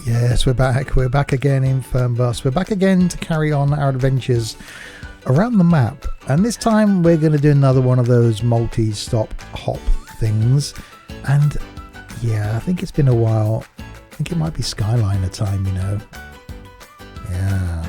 Yes, we're back. We're back again in Fernbus. We're back again to carry on our adventures around the map. And this time we're going to do another one of those multi-stop hop things. And yeah, I think it's been a while. I think it might be Skyliner time, you know. Yeah.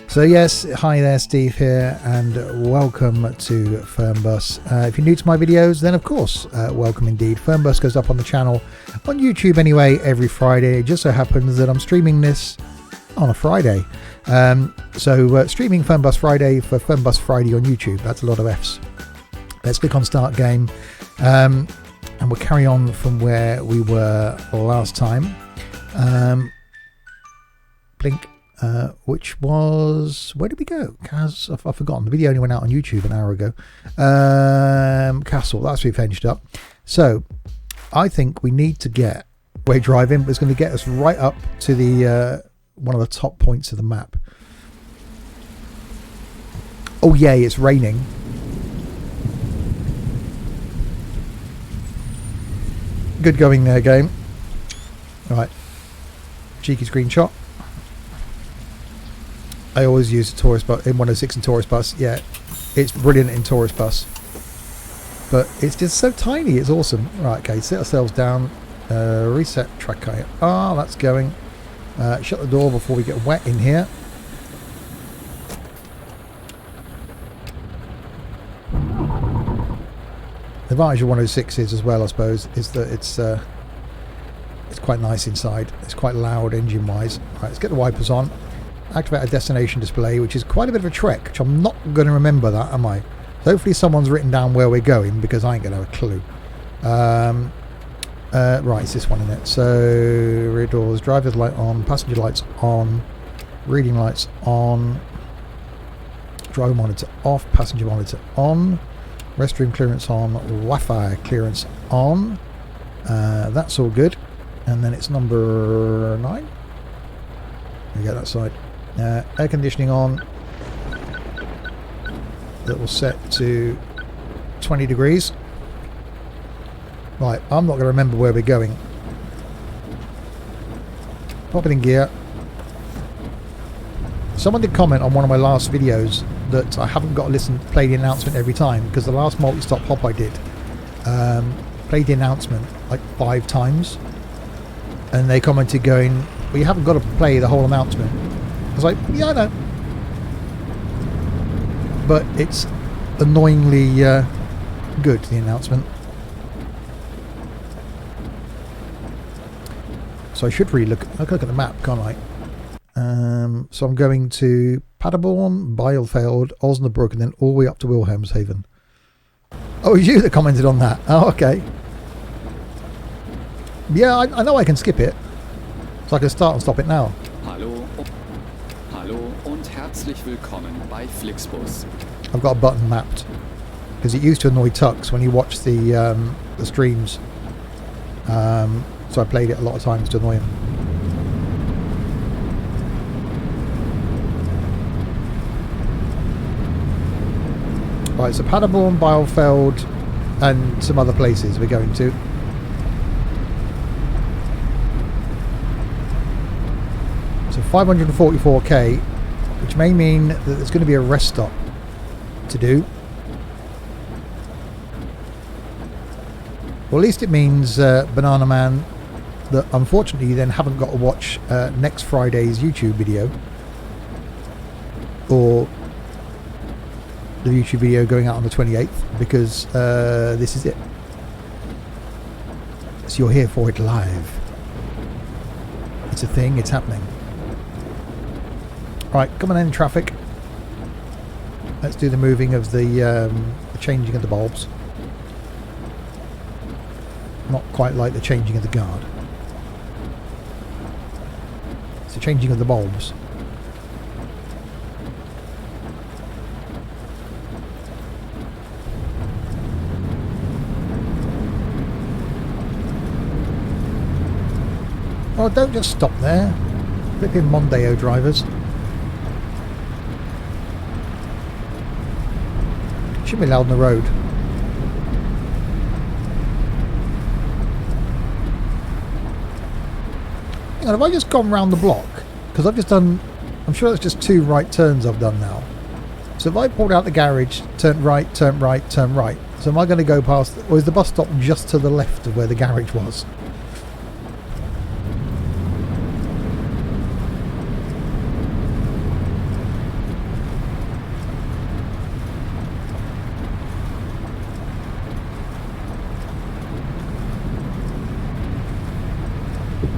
So yes, hi there, Steve here, and welcome to Fernbus. If you're new to my videos, then of course, welcome indeed. Fernbus goes up on the channel on YouTube anyway every Friday. It just so happens that I'm streaming this on a Friday. Streaming Fernbus Friday for Fernbus Friday on YouTube. That's a lot of Fs. Let's click on Start Game, and we'll carry on from where we were last time. Blink. Which was, where did we go? I've forgotten. The video only went out on YouTube an hour ago. Kassel, that's where we finished up. So I think we need to get, we're driving, but it's going to get us right up to the one of the top points of the map. Oh yay, it's raining. Good going there, game. Right, cheeky screenshot. I always use a tourist bus in 106 and tourist bus. Yeah, it's brilliant in tourist bus, but it's just so tiny. It's awesome. Right, okay, set ourselves down. Reset track height. Ah, that's going. Shut the door before we get wet in here. The advantage of 106 is as well, I suppose, is that it's quite nice inside. It's quite loud engine wise. Right, let's get the wipers on. Activate a destination display, which is quite a bit of a trek, which I'm not going to remember that, am I? So hopefully someone's written down where we're going, because I ain't going to have a clue. Right, it's this one, isn't it? So rear doors, driver's light on, passenger lights on, reading lights on, driver monitor off, passenger monitor on, restroom clearance on, Wi-Fi clearance on. That's all good. And then it's number 9. We get that side. Air conditioning on. That will set to 20 degrees. Right, I'm not going to remember where we're going. Pop it in gear. Someone did comment on one of my last videos that I haven't got to play the announcement every time, because the last multi-stop hop I did played the announcement like 5 times, and they commented going, well, you haven't got to play the whole announcement. I was like, yeah, I know. But it's annoyingly good, the announcement. So I should really look at the map, can't I? So I'm going to Paderborn, Bielefeld, Osnabrück, and then all the way up to Wilhelmshaven. Oh, it was you that commented on that. Oh, okay. Yeah, I know I can skip it. So I can start and stop it now. Hallo und herzlich willkommen bei Flixbus. I've got a button mapped because it used to annoy Tux when he watched the streams. So I played it a lot of times to annoy him. Right, so Paderborn, Bielefeld, and some other places we're going to. So 544k, which may mean that there's going to be a rest stop to do. Well, at least it means, Banana Man, that unfortunately you then haven't got to watch next Friday's YouTube video, or the YouTube video going out on the 28th, because this is it. So you're here for it live. It's a thing, it's happening. Right, coming in traffic. Let's do the moving of the changing of the bulbs. Not quite like the changing of the guard. It's the changing of the bulbs. Oh, don't just stop there. Flipping Mondeo drivers. Shouldn't be allowed on the road. Hang on, have I just gone round the block? Because I've just done, I'm sure that's just 2 right turns I've done now. So if I pulled out the garage, turn right, turn right, turn right. So am I going to go past, or is the bus stop just to the left of where the garage was?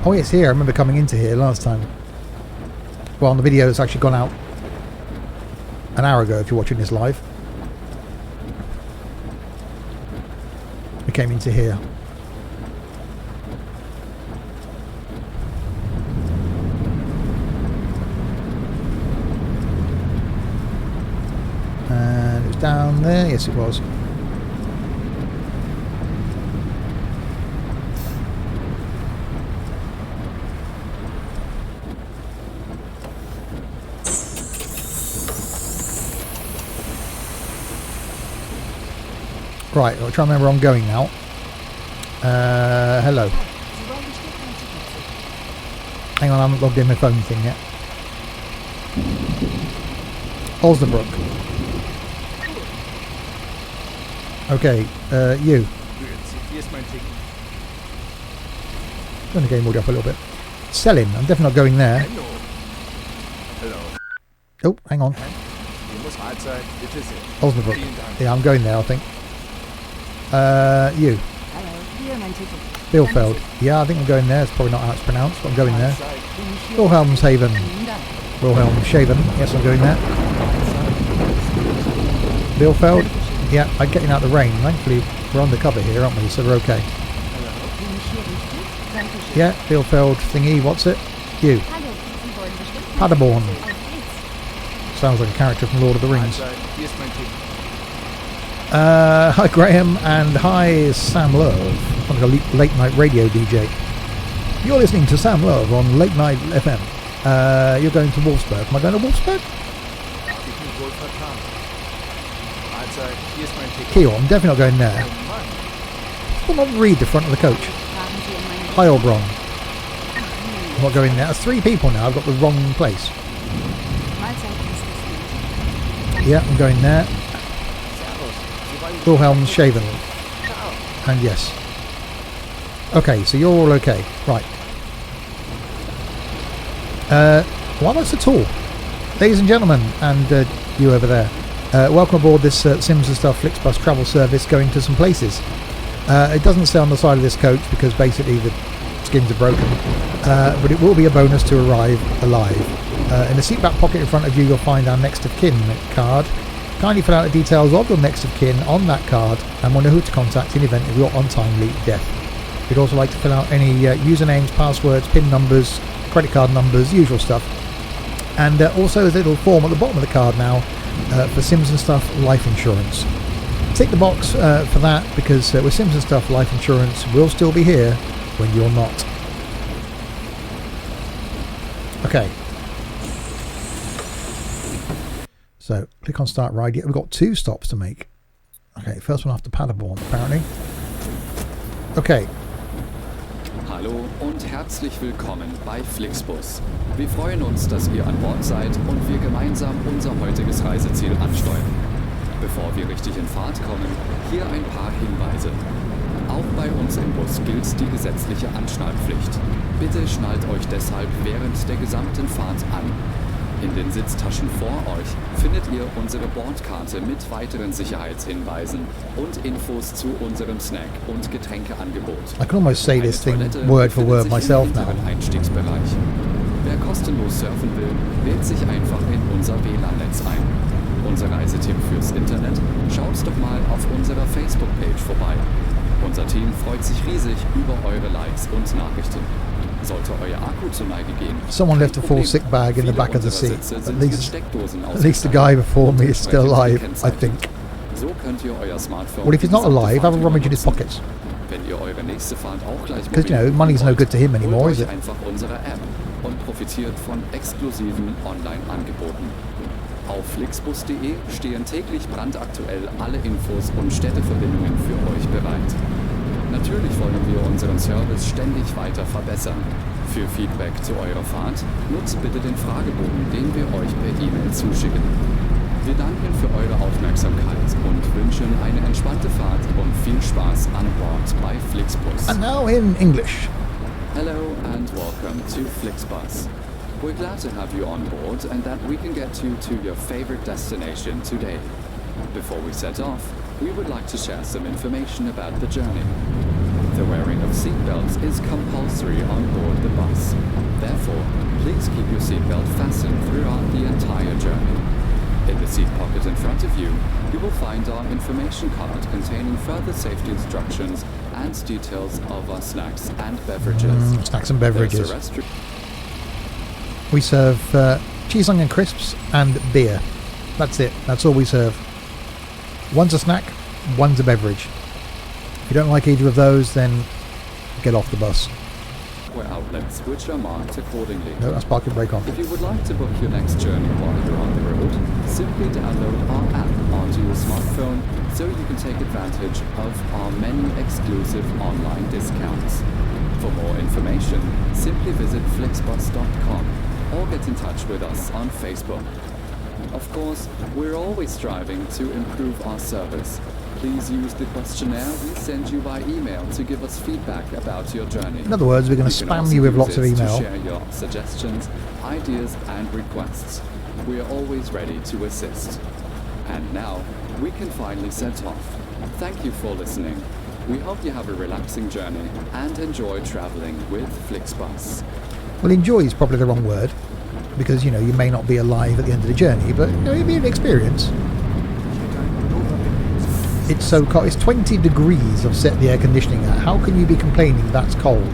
Oh, it's here. I remember coming into here last time. Well, on the video, it's actually gone out an hour ago if you're watching this live. We came into here. And it was down there. Yes, it was. Right, I'll try and remember where I'm going now. Hello. Hang on, I haven't logged in my phone thing yet. Osnabrück. Okay, you. Turn the game audio up a little bit. Selling, I'm definitely not going there. Oh, hang on. Osnabrück. Yeah, I'm going there, I think. You. Bielefeld. Yeah, I think I'm going there. It's probably not how it's pronounced, but I'm going there. Wilhelmshaven. Wilhelmshaven. Yes, I'm going there. Bielefeld. Yeah, I'm getting out of the rain. Thankfully, we're under cover here, aren't we? So we're okay. Yeah, Bielefeld thingy. What's it? You. Paderborn. Sounds like a character from Lord of the Rings. Hi Graham, and hi Sam Love, like a late night radio DJ. You're listening to Sam Love on Late Night FM. You're going to Wolfsburg. Am I going to Wolfsburg? Kiel, I'm definitely not going there. I'll not read the front of the coach. Heilbronn. I'm not going there. That's 3 people now. I've got the wrong place. Yeah, I'm going there. Wilhelmshaven. And yes. Okay, so you're all okay. Right. Why not at all? Ladies and gentlemen, and you over there, welcome aboard this Sims and Stuff Flixbus travel service going to some places. It doesn't say on the side of this coach because basically the skins are broken, but it will be a bonus to arrive alive. In the seatback pocket in front of you, you'll find our next of kin card. Kindly fill out the details of your next of kin on that card and we'll know who to contact in the event of your untimely death. We'd also like to fill out any usernames, passwords, PIN numbers, credit card numbers, usual stuff. And also there's a little form at the bottom of the card now for Sims and Stuff life insurance. Tick the box for that because with Sims and Stuff life insurance we'll still be here when you're not. Okay. So, click on start ride. Yeah, we've got 2 stops to make. Okay, first one after Paderborn, apparently. Okay. Hallo und herzlich willkommen bei Flixbus. Wir freuen uns, dass ihr an Bord seid und wir gemeinsam unser heutiges Reiseziel ansteuern. Bevor wir richtig in Fahrt kommen, hier ein paar Hinweise. Auch bei uns im Bus gilt die gesetzliche Anschnallpflicht. Bitte schnallt euch deshalb während der gesamten Fahrt an. In den Sitztaschen vor euch findet ihr unsere Bordkarte mit weiteren Sicherheitshinweisen und Infos zu unserem Snack- und Getränkeangebot. I can almost say this thing word for word myself now. Einstiegsbereich. Wer kostenlos surfen will, wählt sich einfach in unser WLAN-Netz ein. Unser Reisetipp fürs Internet? Schaut doch mal auf unserer Facebook-Page vorbei. Unser Team freut sich riesig über eure Likes und Nachrichten. Sollte euer Akku zur Neige gehen. Someone left a full sick bag in the back of the seat. At least the guy before me is still alive, I think. So könnt ihr euer Smartphone. Well, if he's not alive, have a rummage in his pockets. Wenn ihr eure nächste Fahrt auch gleich because you know money's no good to him anymore, is it? Einfach unsere App und profitiert von exklusiven Online-Angeboten. Auf flixbus.de stehen täglich brandaktuell alle Infos und Städteverbindungen für euch bereit. Natürlich wollen wir unseren Service ständig weiter verbessern. Für Feedback zu eurer Fahrt nutzt bitte den Fragebogen, den wir euch per E-Mail zuschicken. Wir danken für eure Aufmerksamkeit und wünschen eine entspannte Fahrt und viel Spaß an Bord bei Flixbus. And now in English. Hello and welcome to Flixbus. We're glad to have you on board and that we can get you to your favorite destination today. Before we set off, we would like to share some information about the journey. The wearing of seatbelts is compulsory on board the bus. Therefore, please keep your seatbelt fastened throughout the entire journey. In the seat pocket in front of you, you will find our information card containing further safety instructions and details of our snacks and beverages. Snacks and beverages. There's a We serve cheese onion crisps and beer. That's it. That's all we serve. One's a snack, one's a beverage. If you don't like either of those, then get off the bus. outlets which are marked accordingly. No, that's parking brake on. If you would like to book your next journey while you're on the road, simply download our app onto your smartphone so you can take advantage of our many exclusive online discounts. For more information, simply visit flixbus.com or get in touch with us on Facebook. Of course, we're always striving to improve our service. Please use the questionnaire we send you by email to give us feedback about your journey. In other words, we're going to spam you with lots of email. To share your suggestions, ideas and requests. We are always ready to assist. And now, we can finally set off. Thank you for listening. We hope you have a relaxing journey and enjoy traveling with Flixbus. Well, enjoy is probably the wrong word, because, you know, you may not be alive at the end of the journey, but, you know, it'll be an experience. It's so cold. It's 20 degrees I've set the air conditioning at. How can you be complaining that's cold?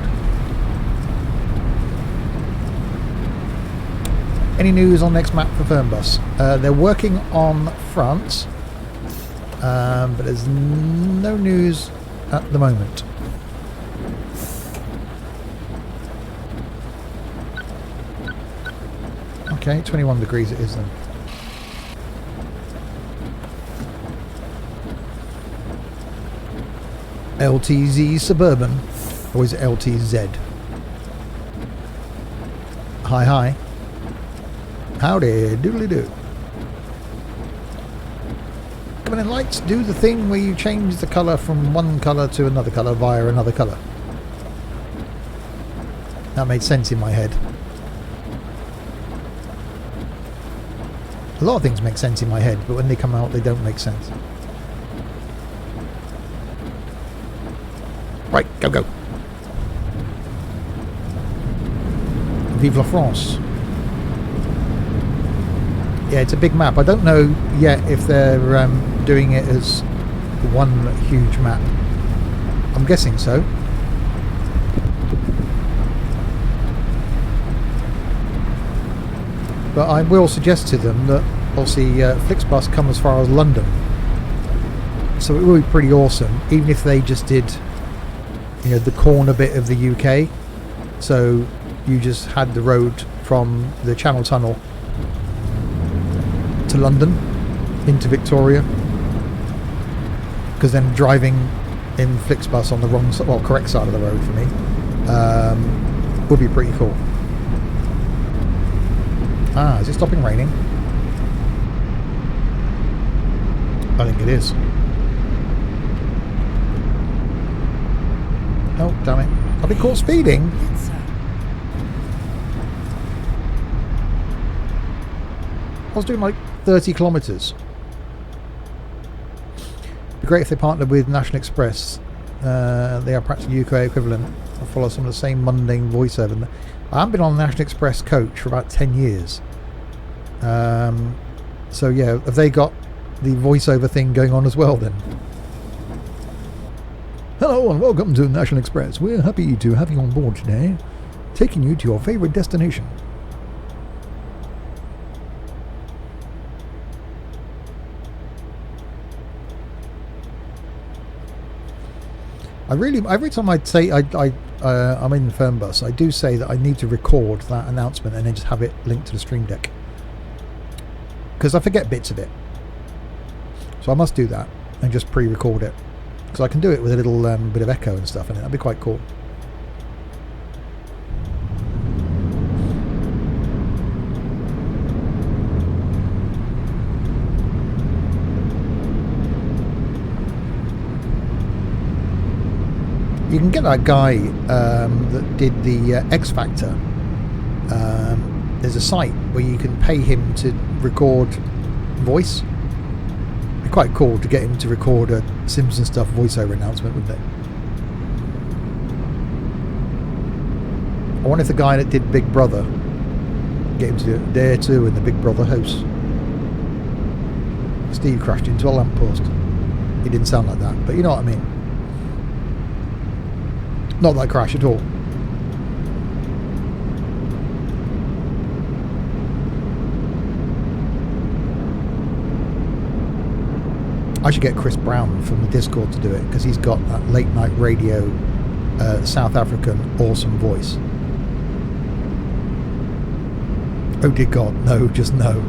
Any news on next map for Fernbus? They're working on France, but there's no news at the moment. Okay, 21 degrees it is then. LTZ Suburban, or is it LTZ? Hi, hi. Howdy, doodly doo. Coming in lights, do the thing where you change the colour from one colour to another colour via another colour. That made sense in my head. A lot of things make sense in my head, but when they come out, they don't make sense. Right, go, go. Vive la France. Yeah, it's a big map. I don't know yet if they're doing it as one huge map. I'm guessing so. But I will suggest to them that obviously Flixbus come as far as London. So it will be pretty awesome, even if they just did, you know, the corner bit of the UK. So you just had the road from the Channel Tunnel to London into Victoria, because then driving in Flixbus on the wrong side, well, correct side of the road for me, would be pretty cool. Ah, is it stopping raining? I think it is. Oh, damn it. I've been caught speeding. I was doing like 30 kilometres. It'd be great if they partnered with National Express. They are practically UK equivalent. I follow some of the same mundane voiceover. I haven't been on the National Express coach for about 10 years. So yeah, have they got the voiceover thing going on as well then? Hello and welcome to National Express. We're happy to have you on board today, taking you to your favourite destination. Every time I say I'm in Fernbus, I do say that I need to record that announcement and then just have it linked to the stream deck, because I forget bits of it. So I must do that and just pre-record it. because I can do it with a little bit of echo and stuff in it. That'd be quite cool. You can get that guy that did the X Factor. There's a site where you can pay him to record voice. It'd be quite cool to get him to record a Simpsons Stuff voiceover announcement, wouldn't it? I wonder if the guy that did Big Brother, get him to do it. Dare to in the Big Brother house. Steve crashed into a lamppost. He didn't sound like that, but you know what I mean. Not that crash at all. I should get Chris Brown from the Discord to do it, because he's got that late night radio South African awesome voice. Oh dear God, no, just no.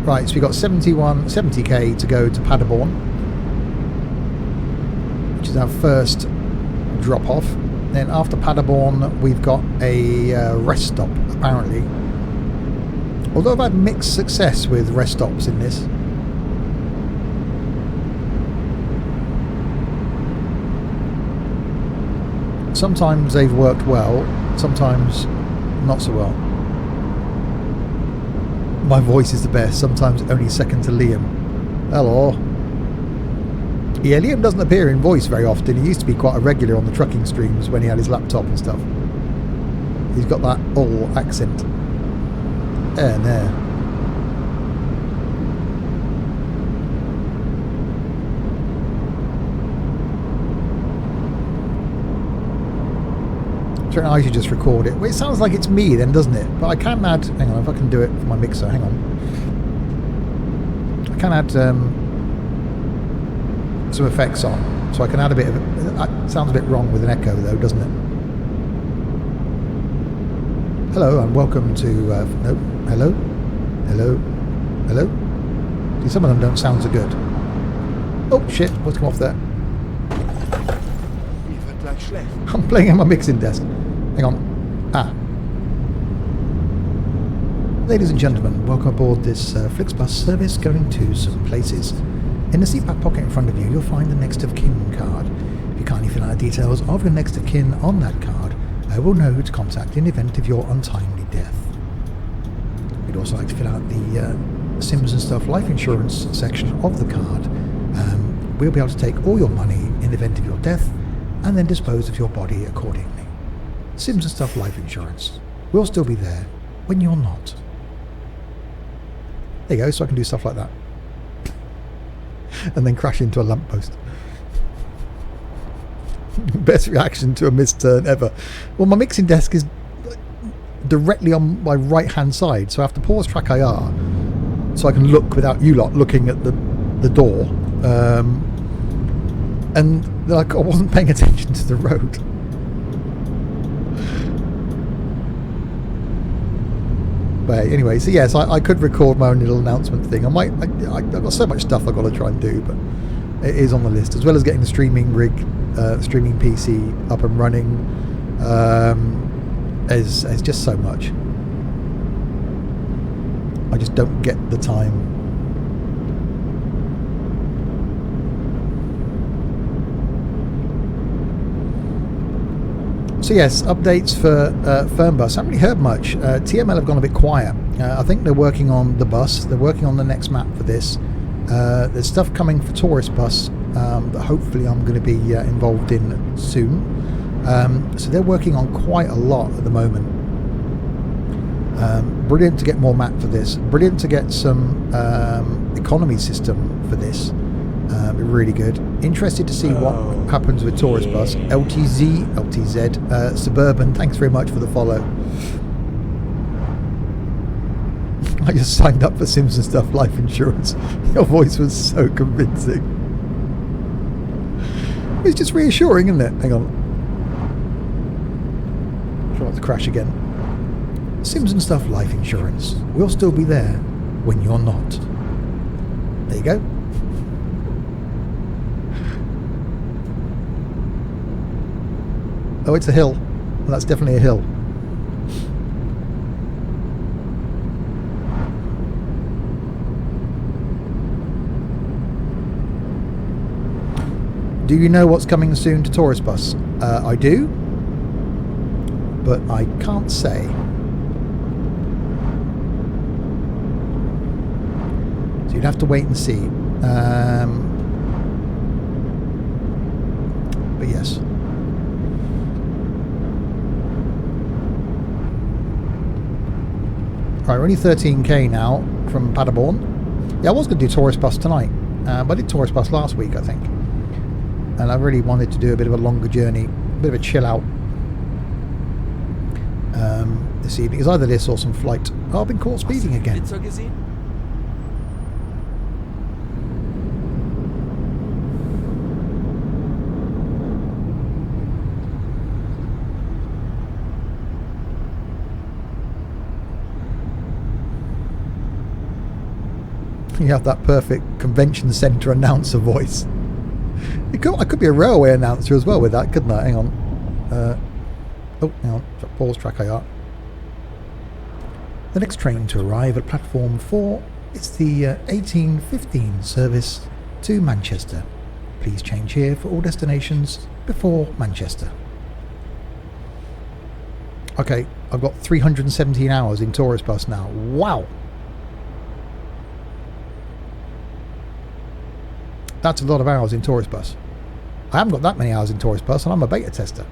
Right, so we've got 70k to go to Paderborn, which is our first drop off. Then after Paderborn, we've got a rest stop, apparently. Although I've had mixed success with rest stops in this. Sometimes they've worked well, sometimes not so well. My voice is the best, sometimes only second to Liam. Hello. Yeah, Liam doesn't appear in voice very often. He used to be quite a regular on the trucking streams when he had his laptop and stuff. He's got that all accent. And there. I should just record it. Well, it sounds like it's me then, doesn't it? But I can add... Hang on, if I can do it for my mixer. Hang on. I can add some effects on. So I can add a bit of... It sounds a bit wrong with an echo, though, doesn't it? Hello, and welcome to... no. Hello? Hello? Hello? See, some of them don't sound so good. Oh, shit. What's come off there? I'm playing on my mixing desk. Hang on. Ladies and gentlemen, welcome aboard this Flixbus service going to some places. In the seat back pocket in front of you, you'll find the next of kin card. If you kindly fill out the details of your next of kin on that card, I will know who to contact in the event of your untimely death. We'd also like to fill out the Sims and Stuff life insurance section of the card. We'll be able to take all your money in the event of your death and then dispose of your body accordingly. Sims and Stuff life insurance. We'll still be there when you're not. There you go, so I can do stuff like that. And then crash into a lamppost. Best reaction to a missed turn ever. Well, my mixing desk is directly on my right hand side, so I have to pause track IR so I can look without you lot looking at the door. And like, I wasn't paying attention to the road. But anyway, so yes, I could record my own little announcement thing. I've got so much stuff I've got to try and do, but it is on the list, as well as getting the streaming rig, streaming PC up and running. It's just so much. I just don't get the time. So yes, updates for Fernbus. I haven't really heard much. TML have gone a bit quiet. I think they're working on the bus. They're working on the next map for this. There's stuff coming for Tourist Bus that hopefully I'm going to be involved in soon. So they're working on quite a lot at the moment. Brilliant to get more map for this. Brilliant to get some economy system for this. Be really good. Interested to see what happens with Tourist Bus. LTZ, Suburban, thanks very much for the follow. I just signed up for Sims and Stuff life insurance. Your voice was so convincing. It's just reassuring, isn't it? Hang on. Try not to crash again. Sims and Stuff Life Insurance. We'll still be there when you're not. There you go. Oh, it's a hill. Well, that's definitely a hill. Do you know what's coming soon to Tourist Bus? I do, but I can't say. So you'd have to wait and see. But yes. Right, we're only 13k now from Paderborn. Yeah, I was going to do Tourist Bus tonight, but I did Tourist Bus last week, I think. And I really wanted to do a bit of a longer journey, a bit of a chill out this evening. It's either this or some flight. Oh, I've been caught speeding again. You have that perfect convention centre announcer voice. I could be a railway announcer as well with that, couldn't I? Hang on. Oh, hang on. Pause track IR. The next train to arrive at platform 4 is the 1815 service to Manchester. Please change here for all destinations before Manchester. Okay, I've got 317 hours in Tourist Bus now. Wow! That's a lot of hours in Tourist Bus. I haven't got that many hours in Tourist Bus, and I'm a beta tester.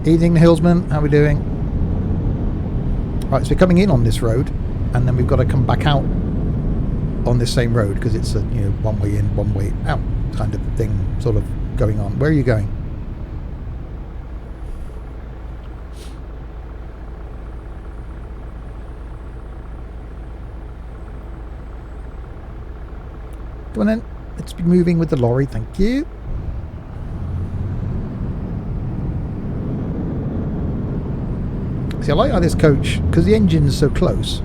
Evening, Hillsman. How are we doing? Right, so we're coming in on this road, and then we've got to come back out on this same road because it's a one way in, one way out kind of thing, sort of going on. Where are you going? Come on then, let's be moving with the lorry, thank you. See, I like how this coach, because the engine's so close,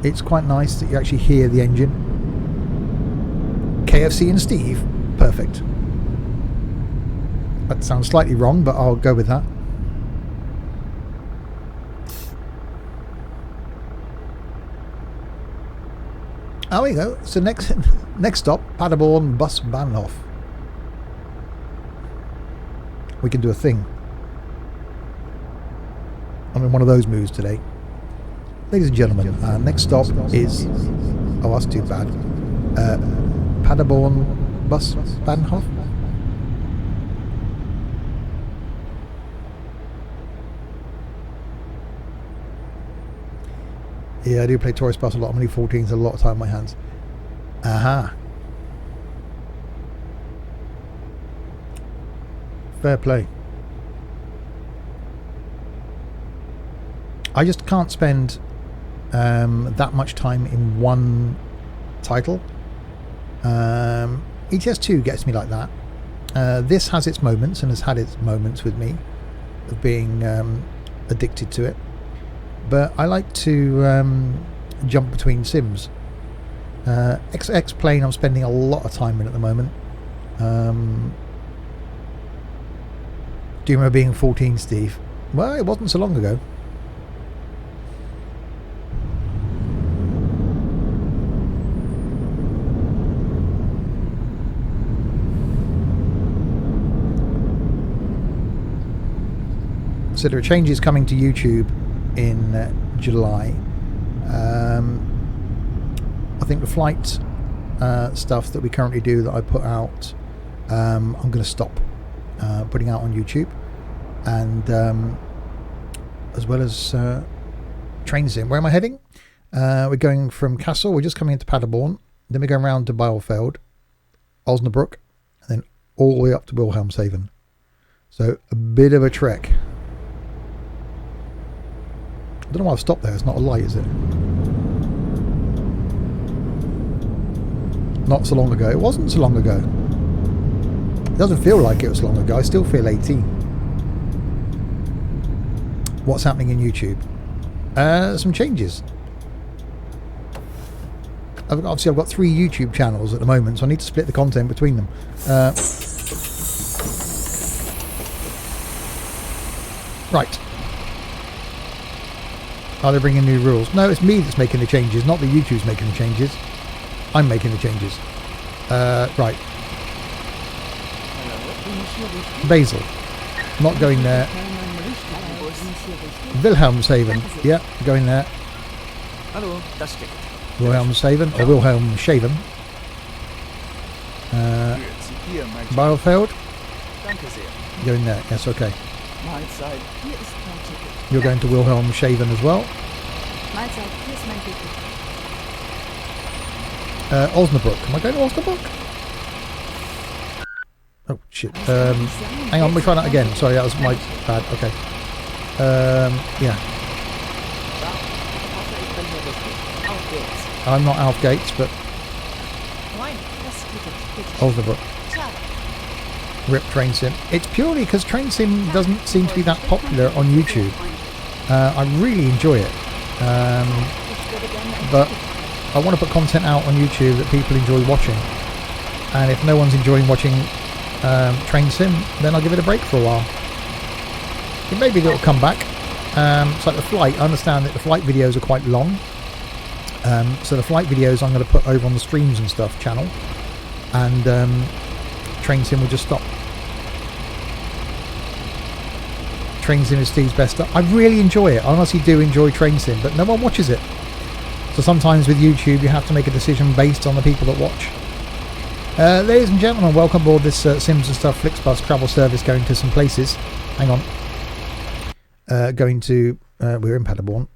it's quite nice that you actually hear the engine. KFC and Steve, perfect. That sounds slightly wrong, but I'll go with that. Oh, there you go. So next stop, Paderborn Bus Bahnhof. We can do a thing. I'm in one of those moves today. Ladies and gentlemen, next stop is... Oh, that's too bad. Paderborn Bus Bahnhof. Yeah, I do play Tourist Bus a lot. I'm only 14, so a lot of time on my hands. Aha. Fair play. I just can't spend that much time in one title. ETS2 gets me like that. This has its moments and has had its moments with me of being addicted to it. But I like to jump between sims. XX Plane I'm spending a lot of time in at the moment. Do you remember being 14, Steve? Well, it wasn't so long ago. So there are changes coming to YouTube in July. I think the flight stuff that we currently do that I put out, I'm going to stop putting out on YouTube, and as well as train sim. Where am I heading? We're going from Kassel. We're just coming into Paderborn. Then we're going around to Bielefeld, Osnabrück, and then all the way up to Wilhelmshaven. So a bit of a trek. I don't know why I've stopped there. It's not a light, is it? Not so long ago. It wasn't so long ago. It doesn't feel like it was long ago. I still feel 18. What's happening in YouTube? Some changes. Obviously I've got 3 YouTube channels at the moment, so I need to split the content between them. Right. Are they bringing new rules? No, it's me that's making the changes, not the YouTube's making the changes. I'm making the changes. Right. Basil. Not going there. Wilhelmshaven. Yeah, going there. Wilhelmshaven or Wilhelmshaven. Bielefeld. Going there. Yes, okay. You're going to Wilhelmshaven as well. Osnabrück. Am I going to Osnabrück? Oh shit. Hang on, let me try that again. Sorry, that was my bad. Okay. Yeah. I'm not Alf Gates, but Osnabrück. Rip Train Sim. It's purely because Train Sim doesn't seem to be that popular on YouTube. I really enjoy it, but I want to put content out on YouTube that people enjoy watching. And if no one's enjoying watching Train Sim, then I'll give it a break for a while. It maybe it'll come back. It's like the flight. I understand that the flight videos are quite long. So the flight videos I'm going to put over on the streams and stuff channel, and Train Sim will just stop. Train Sim is Steve's best stuff. I really enjoy it. I honestly do enjoy Train Sim, but no one watches it. So sometimes with YouTube you have to make a decision based on the people that watch. Ladies and gentlemen, welcome aboard this Sims and Stuff Flixbus travel service going to some places. Hang on. Going to, we're in Paderborn.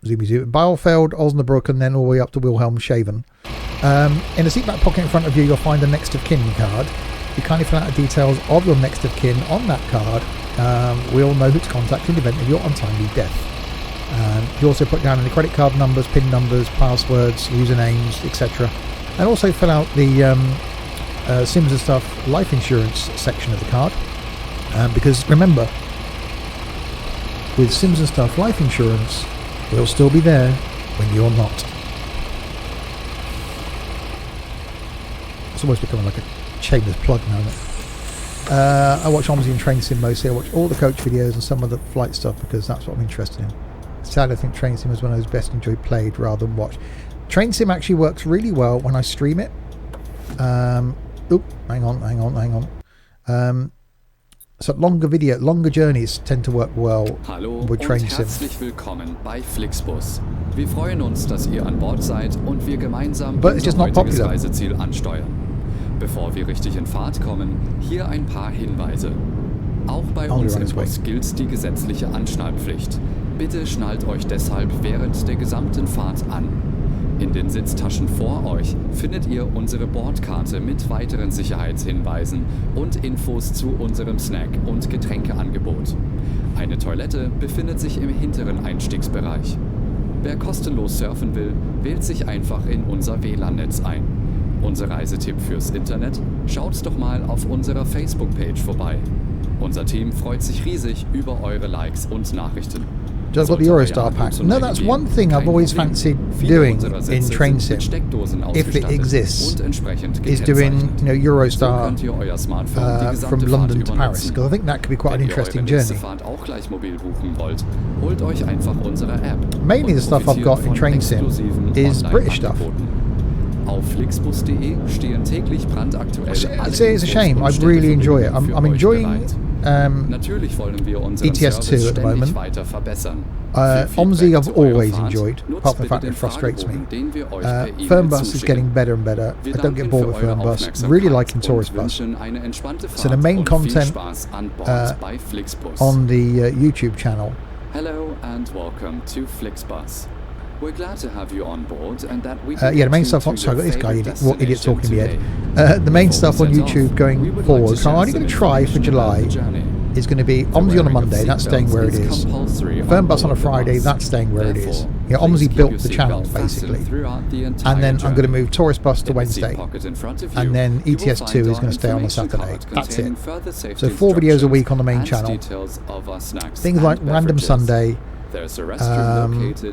Zoomy zoom. Bielefeld, Osnabrück, and then all the way up to Wilhelmshaven. In the seat back pocket in front of you, you'll find a next of kin card. You kindly fill out the details of your next of kin on that card. We all know who to contact in the event of your untimely death. You also put down any credit card numbers, PIN numbers, passwords, usernames, etc. And also fill out the Sims and Stuff life insurance section of the card. Because remember, with Sims and Stuff life insurance, we'll still be there when you're not. It's almost becoming like a shameless plug now, isn't it? I watch Omzi and Train Sim mostly. I watch all the coach videos and some of the flight stuff because that's what I'm interested in. Sadly, I think Train Sim is one of those best enjoyed played rather than watched. Train Sim actually works really well when I stream it. Hang on. So longer journeys tend to work well with Train Sim. Herzlich willkommen bei Flixbus. Wir freuen uns, dass ihr an Bord seid und wir gemeinsam unser heutiges Reiseziel ansteuern. Bevor wir richtig in Fahrt kommen, hier ein paar Hinweise. Auch bei uns im Bus gilt die gesetzliche Anschnallpflicht. Bitte schnallt euch deshalb während der gesamten Fahrt an. In den Sitztaschen vor euch findet ihr unsere Bordkarte mit weiteren Sicherheitshinweisen und Infos zu unserem Snack- und Getränkeangebot. Eine Toilette befindet sich im hinteren Einstiegsbereich. Wer kostenlos surfen will, wählt sich einfach in unser WLAN-Netz ein. Unser Reisetipp fürs Internet? Schaut doch mal auf unserer Facebook-Page vorbei. Unser Team freut sich riesig über eure Likes und Nachrichten. Just got the Eurostar pack. No, that's one thing I've always fancied doing in Train Sim, if it exists, is doing Eurostar from London to Paris, because I think that could be quite an interesting journey. Mainly the stuff I've got in Train Sim is British stuff. It's a shame. I really enjoy it. I'm enjoying ETS2 at the moment. Omzi I've always enjoyed, apart from the fact that it frustrates me. Fernbus is getting better and better. I don't get bored with Fernbus. Really liking Tourist Bus. So the main content on the YouTube channel. Hello and welcome to Flixbus. We're glad to have you on board and that we the main stuff on, sorry, I got this guy idiot talking to me head. The main stuff on YouTube going forward, so I'm only going to try for July, is going to be Omzi on a Monday, that's staying where it is. Fernbus on a Friday, that's staying where it is. OMSI built the channel basically, and then I'm going to move Tourist Bus to Wednesday, and then ETS2 is going to stay on a Saturday. That's it. So 4 videos a week on the main channel. Things like Random Sunday,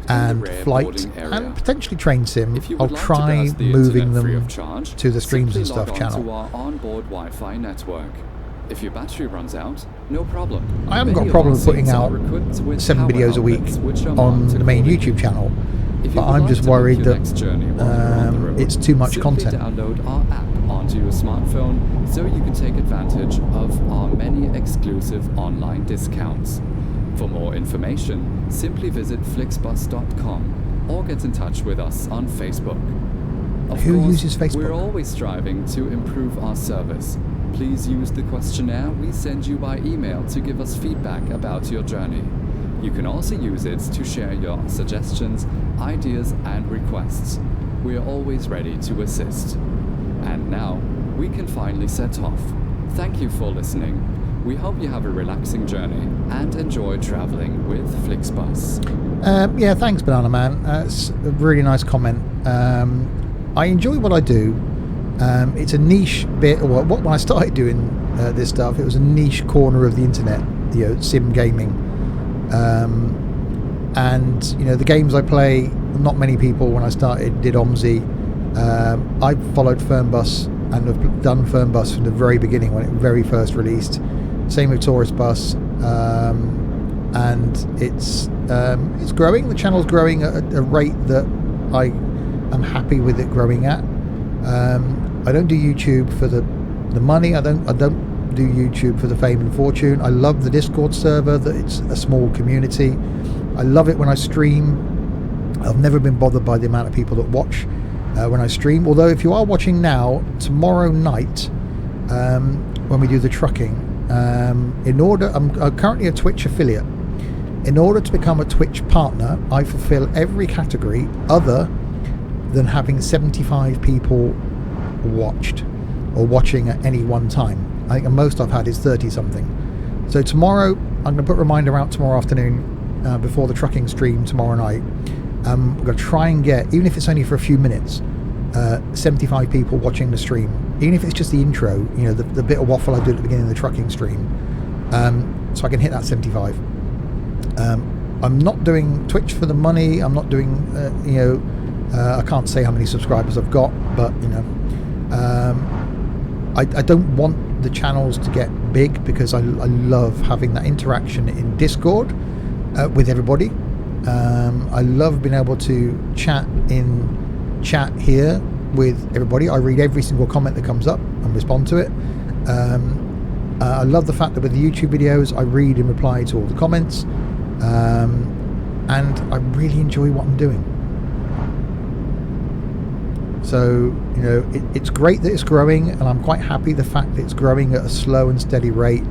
and Flight, and potentially Train Sim. I'll try moving them to the Streams and Stuff channel. If your battery runs out, no problem. I haven't got a problem with putting out 7 videos a week on the main YouTube channel, but I'm just worried that it's too much content. Download our app onto your smartphone so you can take advantage of our many exclusive online discounts. For more information, simply visit flixbus.com or get in touch with us on Facebook. Who uses Facebook? We're always striving to improve our service. Please use the questionnaire we send you by email to give us feedback about your journey. You can also use it to share your suggestions, ideas, and requests. We are always ready to assist. And now, we can finally set off. Thank you for listening. We hope you have a relaxing journey and enjoy traveling with Flixbus. Yeah, thanks, Banana Man. It's a really nice comment. I enjoy what I do. It's a niche bit. When I started doing this stuff, it was a niche corner of the internet, sim gaming. And the games I play, not many people when I started did OMSI. I followed Fernbus and have done Fernbus from the very beginning when it very first released. Same with Tourist Bus, and it's growing. The channel's growing at a rate that I am happy with it growing at. I don't do YouTube for the money. I don't do YouTube for the fame and fortune. I love the Discord server, that it's a small community. I love it when I stream. I've never been bothered by the amount of people that watch when I stream. Although if you are watching now, tomorrow night when we do the trucking, I'm currently a Twitch affiliate. In order to become a Twitch partner, I fulfill every category other than having 75 people watched or watching at any one time. I think the most I've had is 30 something. So tomorrow, I'm going to put a reminder out tomorrow afternoon before the trucking stream tomorrow night. We're going to try and get, even if it's only for a few minutes, 75 people watching the stream. Even if it's just the intro, the bit of waffle I do at the beginning of the trucking stream, so I can hit that 75. I'm not doing Twitch for the money. I'm not doing, I can't say how many subscribers I've got, but I don't want the channels to get big because I love having that interaction in Discord with everybody. I love being able to chat in chat here with everybody. I read every single comment that comes up and respond to it. I love the fact that with the YouTube videos I read and reply to all the comments, and I really enjoy what I'm doing. So it's great that it's growing, and I'm quite happy the fact that it's growing at a slow and steady rate.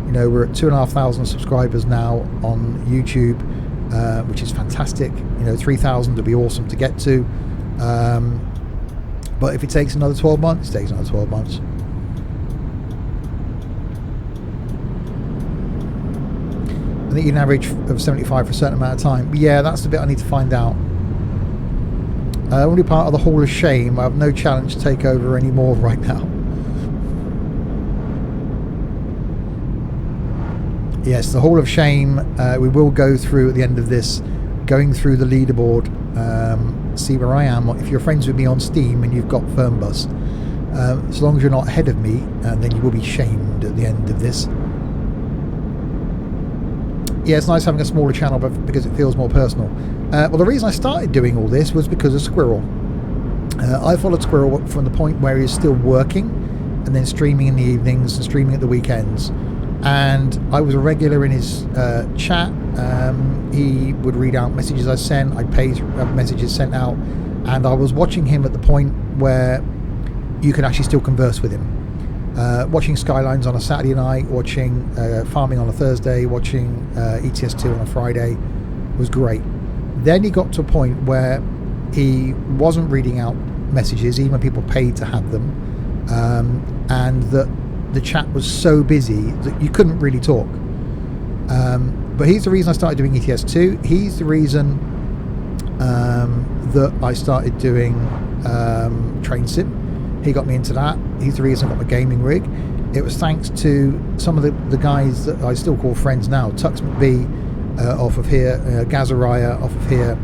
We're at 2,500 subscribers now on YouTube, which is fantastic. 3,000 would be awesome to get to, but if it takes another 12 months, it takes another 12 months. I think an average of 75 for a certain amount of time. Yeah, that's the bit I need to find out. Only part of the Hall of Shame. I have no challenge to take over anymore right now. Yes, the Hall of Shame. We will go through at the end of this, going through the leaderboard, see where I am. If you're friends with me on Steam and you've got Fernbus, as long as you're not ahead of me, then you will be shamed at the end of this. Yeah, it's nice having a smaller channel, but because it feels more personal. Well, the reason I started doing all this was because of Squirrel. I followed Squirrel from the point where he was still working and then streaming in the evenings and streaming at the weekends. And I was a regular in his chat. He would read out messages I sent. I'd pay to have messages sent out. And I was watching him at the point where you could actually still converse with him. Watching Skylines on a Saturday night, watching Farming on a Thursday, watching ETS2 on a Friday was great. Then he got to a point where he wasn't reading out messages, even when people paid to have them, and that the chat was so busy that you couldn't really talk. But he's the reason I started doing ETS2. He's the reason that I started doing train sim. He got me into that. He's the reason I got my gaming rig. It was thanks to some of the guys that I still call friends now. Tux McBee off of here, Gazariah off of here,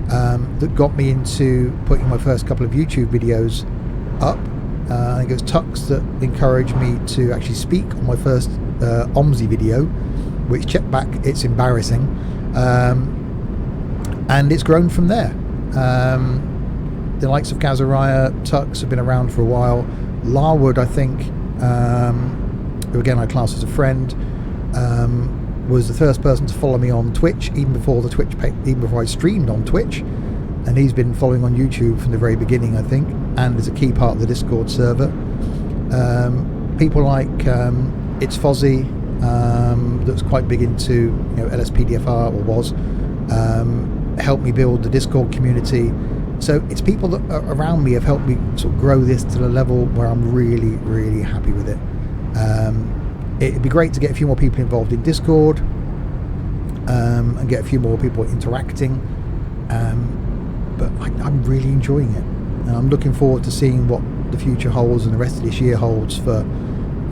that got me into putting my first couple of YouTube videos up. I think it was Tux that encouraged me to actually speak on my first OMSI video, which, check back, it's embarrassing. And it's grown from there. The likes of Gazariah, Tux have been around for a while. Larwood, I think, who again I class as a friend, was the first person to follow me on Twitch, even before I streamed on Twitch, and he's been following on YouTube from the very beginning, I think, and is a key part of the Discord server. People like It's Fozzy, that's quite big into LSPDFR, or was, helped me build the Discord community. So it's people that are around me have helped me sort of grow this to the level where I'm really, really happy with it. It'd be great to get a few more people involved in Discord, and get a few more people interacting, but I'm really enjoying it, and I'm looking forward to seeing what the future holds and the rest of this year holds for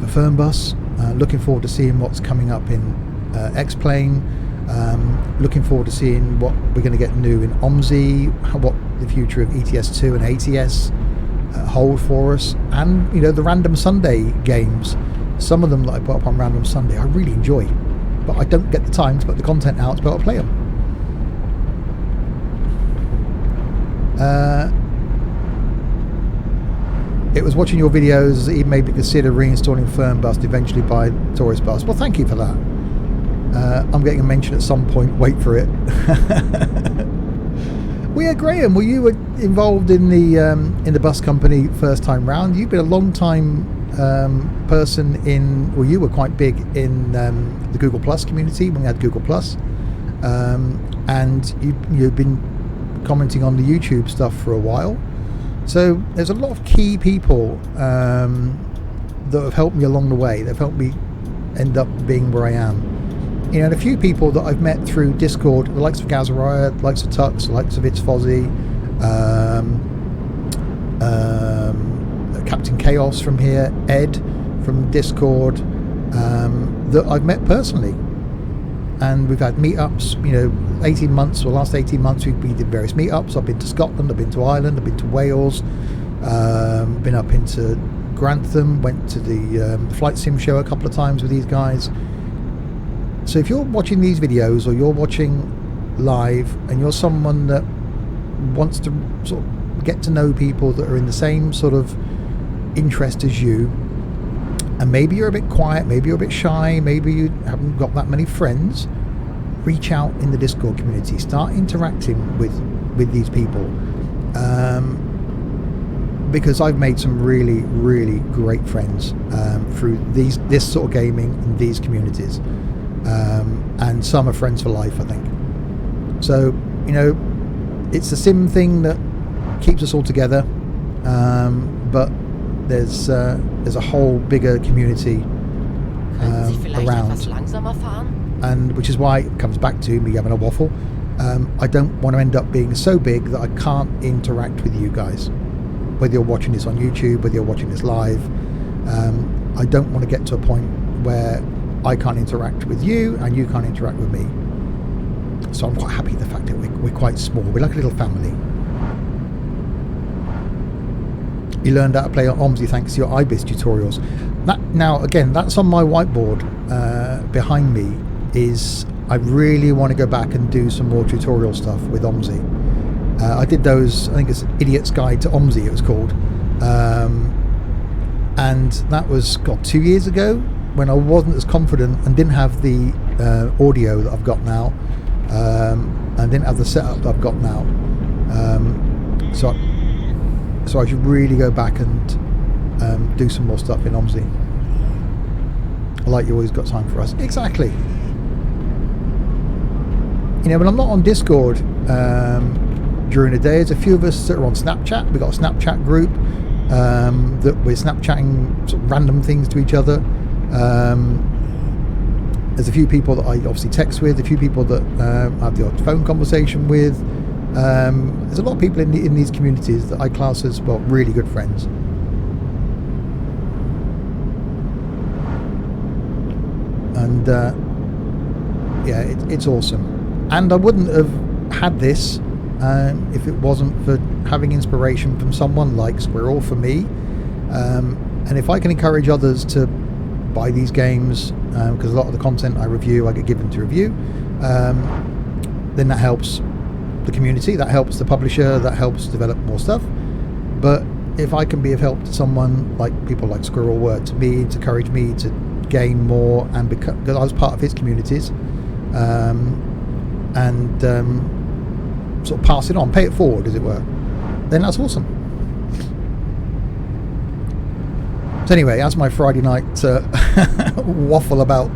Fernbus. Looking forward to seeing what's coming up in X-Plane. Looking forward to seeing what we're going to get new in OMSI, what the future of ETS2 and ATS hold for us, and the random Sunday games. Some of them that I put up on random Sunday I really enjoy, but I don't get the time to put the content out to be able to play them. It was watching your videos that even made me consider reinstalling Fernbus to eventually buy Tourist Bus. Well, thank you for that. I'm getting a mention at some point. Wait for it. Well, yeah, Graham. Well, you were involved in the bus company first time round. You've been a long time person in. Well, you were quite big in the Google Plus community when we had Google Plus, and you've been commenting on the YouTube stuff for a while. So there's a lot of key people that have helped me along the way. They've helped me end up being where I am. And a few people that I've met through Discord, the likes of Gazariah, the likes of Tux, the likes of It's Fozzy, Captain Chaos from here, Ed from Discord, that I've met personally. And we've had meetups, 18 months, or last 18 months we did various meetups. I've been to Scotland, I've been to Ireland, I've been to Wales, been up into Grantham, went to the Flight Sim show a couple of times with these guys. So if you're watching these videos, or you're watching live, and you're someone that wants to sort of get to know people that are in the same sort of interest as you, and maybe you're a bit quiet, maybe you're a bit shy, maybe you haven't got that many friends, reach out in the Discord community, start interacting with these people, because I've made some really, really great friends through this sort of gaming and these communities, and some are friends for life, I think. So it's the sim thing that keeps us all together, but there's a whole bigger community around, and which is why it comes back to me having a waffle. I don't want to end up being so big that I can't interact with you guys, whether you're watching this on YouTube, whether you're watching this live. I don't want to get to a point where I can't interact with you and you can't interact with me. So I'm quite happy the fact that we're quite small. We're like a little family. You learned how to play on OMSI thanks to your IBIS tutorials. Now, again, that's on my whiteboard behind me. I really want to go back and do some more tutorial stuff with OMSI. I did those, I think it's Idiot's Guide to OMSI it was called. And that was, 2 years ago, when I wasn't as confident and didn't have the audio that I've got now, and didn't have the setup that I've got now. So I should really go back and do some more stuff in OMSI. Like you always got time for us. Exactly. When I'm not on Discord during the day, there's a few of us that are on Snapchat. We've got a Snapchat group that we're Snapchatting sort of random things to each other. There's a few people that I obviously text with, a few people that I have the odd phone conversation with. There's a lot of people in these communities that I class as, well, really good friends. And yeah, it's awesome. And I wouldn't have had this if it wasn't for having inspiration from someone like Squirrel for me. And if I can encourage others to buy these games, because a lot of the content I review I get given to review, then that helps the community, that helps the publisher, that helps develop more stuff. But if I can be of help to someone like people like Squirrel were to me, to encourage me to gain more, and because I was part of his communities, and sort of pass it on, pay it forward as it were, then that's awesome. So anyway, as my Friday night waffle about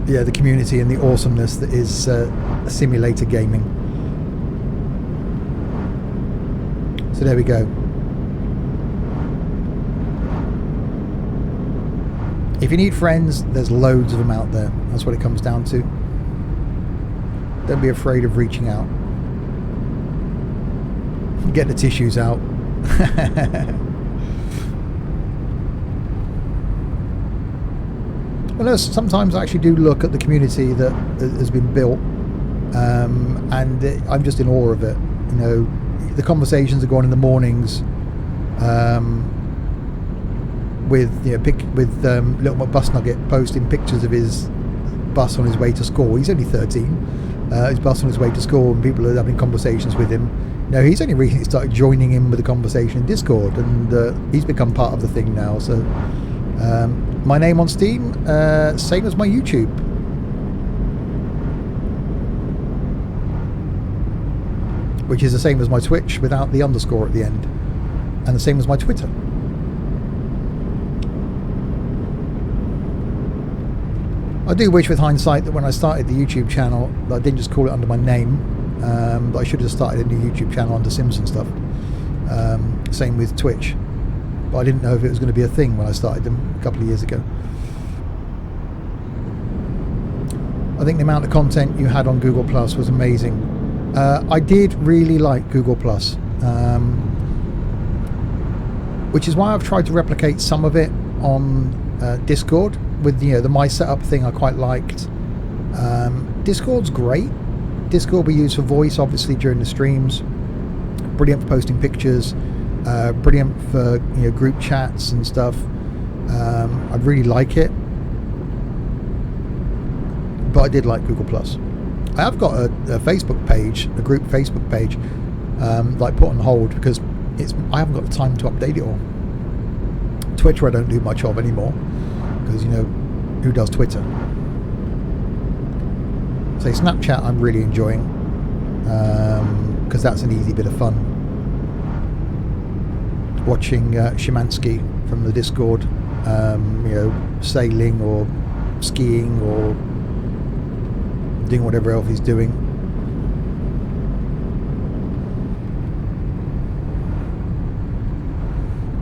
yeah, the community and the awesomeness that is simulator gaming. So there we go. If you need friends, there's loads of them out there. That's what it comes down to. Don't be afraid of reaching out. Get the tissues out. Well, sometimes I actually do look at the community that has been built, and I'm just in awe of it. You know, the conversations that go on in the mornings with Little Bus Nugget posting pictures of his bus on his way to school. He's only 13. His bus on his way to school, and people are having conversations with him. You know, he's only recently started joining in with the conversation in Discord, and he's become part of the thing now. So. My name on Steam, same as my YouTube. Which is the same as my Twitch without the underscore at the end. And the same as my Twitter. I do wish with hindsight that when I started the YouTube channel that I didn't just call it under my name, but I should have started a new YouTube channel under Sims and stuff. Same with Twitch. But I didn't know if it was going to be a thing when I started them a couple of years ago. I think the amount of content you had on Google Plus was amazing. I did really like Google Plus, which is why I've tried to replicate some of it on Discord with the My Setup thing. I quite liked. Discord's great. Discord we use for voice, obviously, during the streams. Brilliant for posting pictures. Brilliant for group chats and stuff. I really like it, but I did like Google Plus. I have got a Facebook page, a group Facebook page, that I put on hold because I haven't got the time to update it all. Twitter I don't do much of anymore because who does Twitter? So Snapchat I'm really enjoying because that's an easy bit of fun. Watching Szymanski from the Discord, sailing or skiing or doing whatever else he's doing.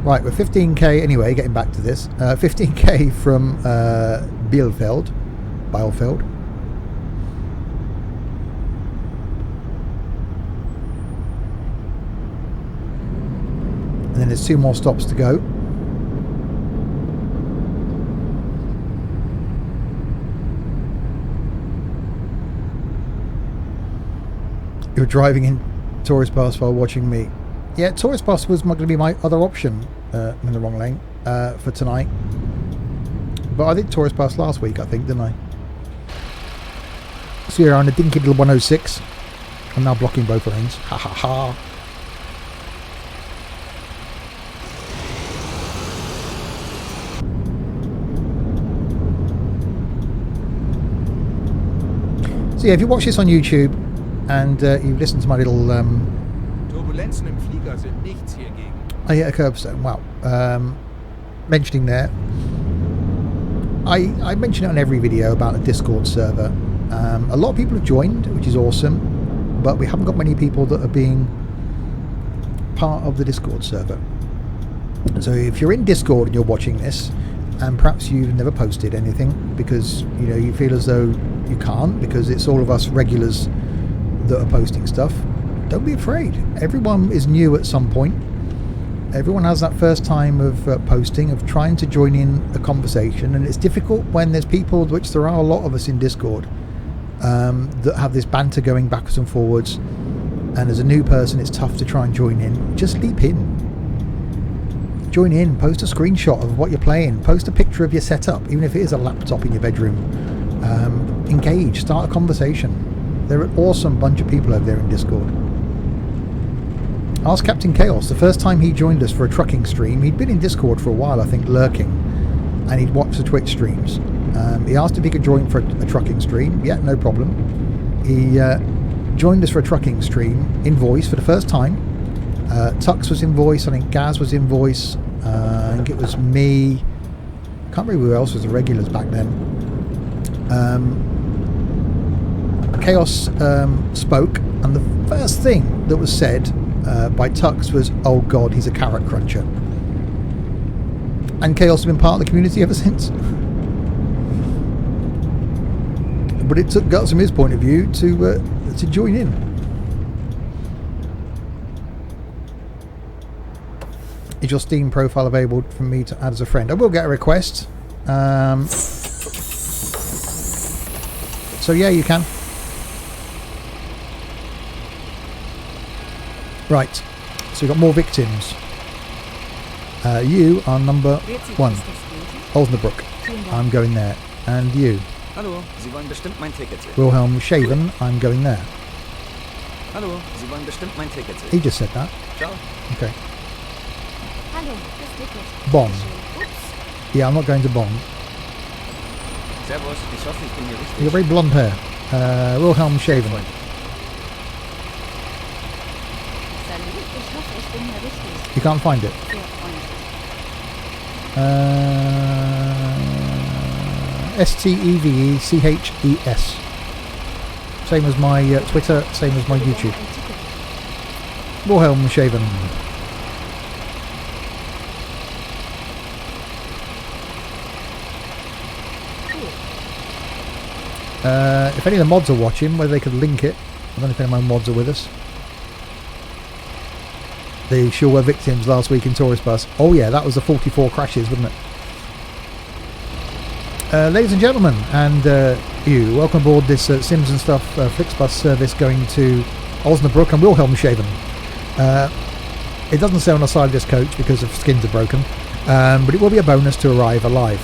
Right, we're 15k anyway, getting back to this. 15k from Bielefeld. And then there's 2 more stops to go. You're driving in Tourist Bus while watching me. Yeah, Tourist Bus was going to be my other option in the wrong lane for tonight. But I did Tourist Bus last week, I think, didn't I? So you're on a dinky little 106. I'm now blocking both lanes. Ha ha ha. So yeah, if you watch this on YouTube and you've listened to my little Turbulenzen im Flieger sind nichts hiergegen. I hit a curbstone. Wow. Mentioning there, I mention it on every video about a Discord server. A lot of people have joined, which is awesome, but we haven't got many people that are being part of the Discord server. So if you're in Discord and you're watching this, and perhaps you've never posted anything because you feel as though you can't, because it's all of us regulars that are posting stuff, don't be afraid. Everyone is new at some point. Everyone has that first time of posting, of trying to join in a conversation, and it's difficult when there's people, which there are a lot of us in Discord, that have this banter going backwards and forwards, and as a new person it's tough to try and join in. Just leap in. Join in, post a screenshot of what you're playing, post a picture of your setup, even if it is a laptop in your bedroom. Engage, start a conversation. They're an awesome bunch of people over there in Discord. Ask Captain Chaos, the first time he joined us for a trucking stream, he'd been in Discord for a while, I think, lurking, and he'd watched the Twitch streams. He asked if he could join for a trucking stream. Yeah, no problem. He joined us for a trucking stream in voice for the first time. Tux was in voice, I think Gaz was in voice, I think it was me, can't remember who else was the regulars back then. Chaos spoke, and the first thing that was said by Tux was, "Oh God, he's a carrot cruncher." And Chaos has been part of the community ever since. But it took guts from his point of view to join in. Is your Steam profile available for me to add as a friend? I will get a request. So yeah, you can. Right, so we've got more victims. You are number 1, Osnabrück. I'm going there. And you? Hallo, Sie wollen bestimmt mein Ticket sehen. Wilhelmshaven, I'm going there. Hallo, Sie wollen bestimmt mein Ticket sehen. He just said that. Ciao. Okay. Hallo, das Ticket. Bonn. Ups. Yeah, I'm not going to Bonn. Servus, ich hoffe, ich bin hier richtig. You've got very blonde hair. Wilhelmshaven. Salut, ich hoffe, ich bin hier richtig. You can't find it. Sehr freundlich. Steveches. Same as my Twitter, same as my YouTube. Ein Ticket. Wilhelmshaven. If any of the mods are watching, whether they could link it. I don't know if any of my mods are with us. They sure were victims last week in Tourist Bus. Oh yeah, that was the 44 crashes, wasn't it? Ladies and gentlemen, and you, welcome aboard this Sims and Stuff Flixbus service going to Osnabrück and Wilhelmshaven. It doesn't say on the side of this coach because the skins are broken, but it will be a bonus to arrive alive.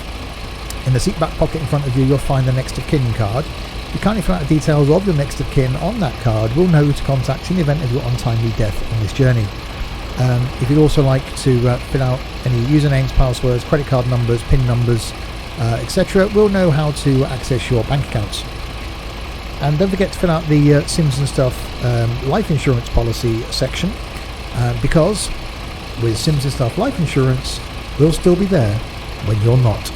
In the seat back pocket in front of you, you'll find the next of kin card. You kindly fill out the details of your next of kin on that card. We'll know who to contact in the event of your untimely death on this journey. If you'd also like to fill out any usernames, passwords, credit card numbers, PIN numbers, etc., we'll know how to access your bank accounts. And don't forget to fill out the Sims and Stuff life insurance policy section, because with Sims and Stuff life insurance, we'll still be there when you're not.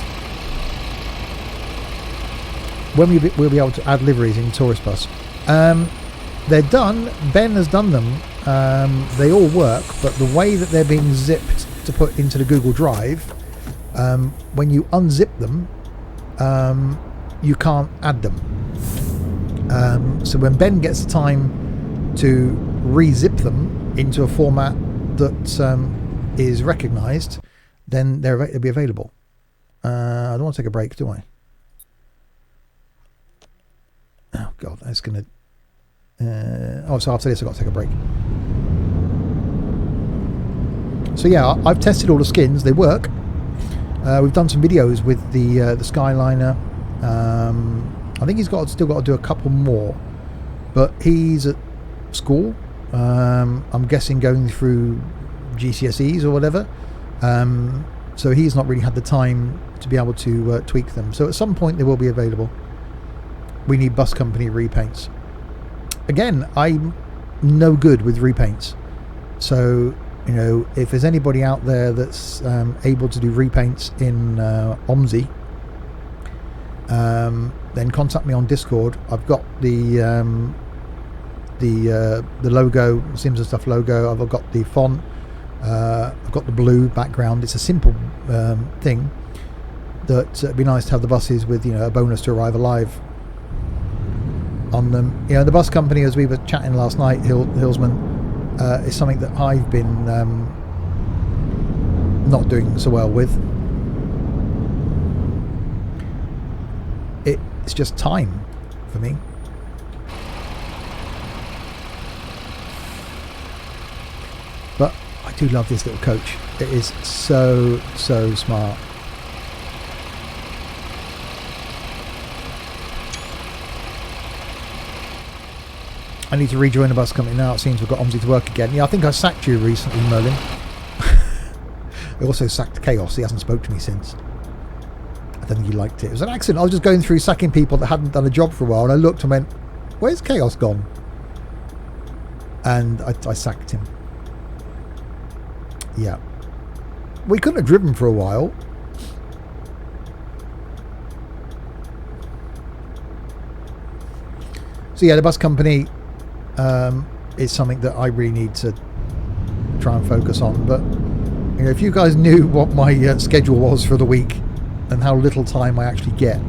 When we'll be able to add liveries in Tourist Bus. They're done. Ben has done them. They all work, but the way that they're being zipped to put into the Google Drive, when you unzip them, you can't add them. So when Ben gets the time to re-zip them into a format that is recognised, then they'll be available. I don't want to take a break, do I? Oh God, that's going to... so after this I've got to take a break. So yeah, I've tested all the skins. They work. We've done some videos with the Skyliner. I think he's still got to do a couple more. But he's at school. I'm guessing going through GCSEs or whatever. So he's not really had the time to be able to tweak them. So at some point they will be available. We need bus company repaints. Again, I'm no good with repaints. So, you know, if there's anybody out there that's able to do repaints in OMSI, then contact me on Discord. I've got the logo, Sims and Stuff logo. I've got the font. I've got the blue background. It's a simple thing that it'd be nice to have the buses with, you know, a bonus to arrive alive. on them. You know, the bus company, as we were chatting last night, Hillsman, is something that I've been not doing so well with. It's just time for me. But I do love this little coach. It is so smart. I need to rejoin the bus company now. It seems we've got OMSI to work again. Yeah, I think I sacked you recently, Merlin. I also sacked Chaos. He hasn't spoke to me since. I don't think he liked it. It was an accident. I was just going through sacking people that hadn't done a job for a while, and I looked and went, where's Chaos gone? And I sacked him. Yeah. We couldn't have driven for a while. So yeah, the bus company is something that I really need to try and focus on. But you know, if you guys knew what my schedule was for the week and how little time I actually get.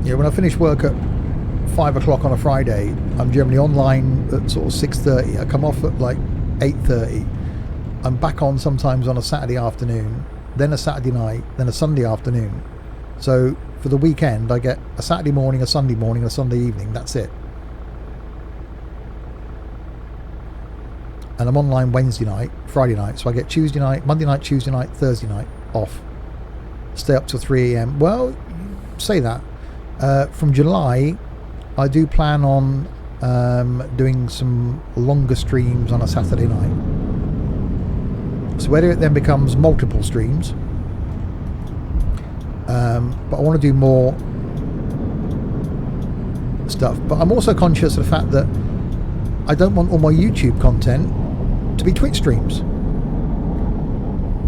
Yeah, when I finish work at 5 o'clock on a Friday, I'm generally online at sort of 6:30. I come off at like 8:30. I'm back on sometimes on a Saturday afternoon, then a Saturday night, then a Sunday afternoon. So for the weekend I get a Saturday morning, a Sunday morning, a Sunday evening. That's it. And I'm online Wednesday night, Friday night. So I get Tuesday night, Monday night, Tuesday night, Thursday night off. Stay up till 3 a.m. Well, say that. From July I do plan on doing some longer streams on a Saturday night. So whether it then becomes multiple streams, but I want to do more stuff. But I'm also conscious of the fact that I don't want all my YouTube content to be Twitch streams.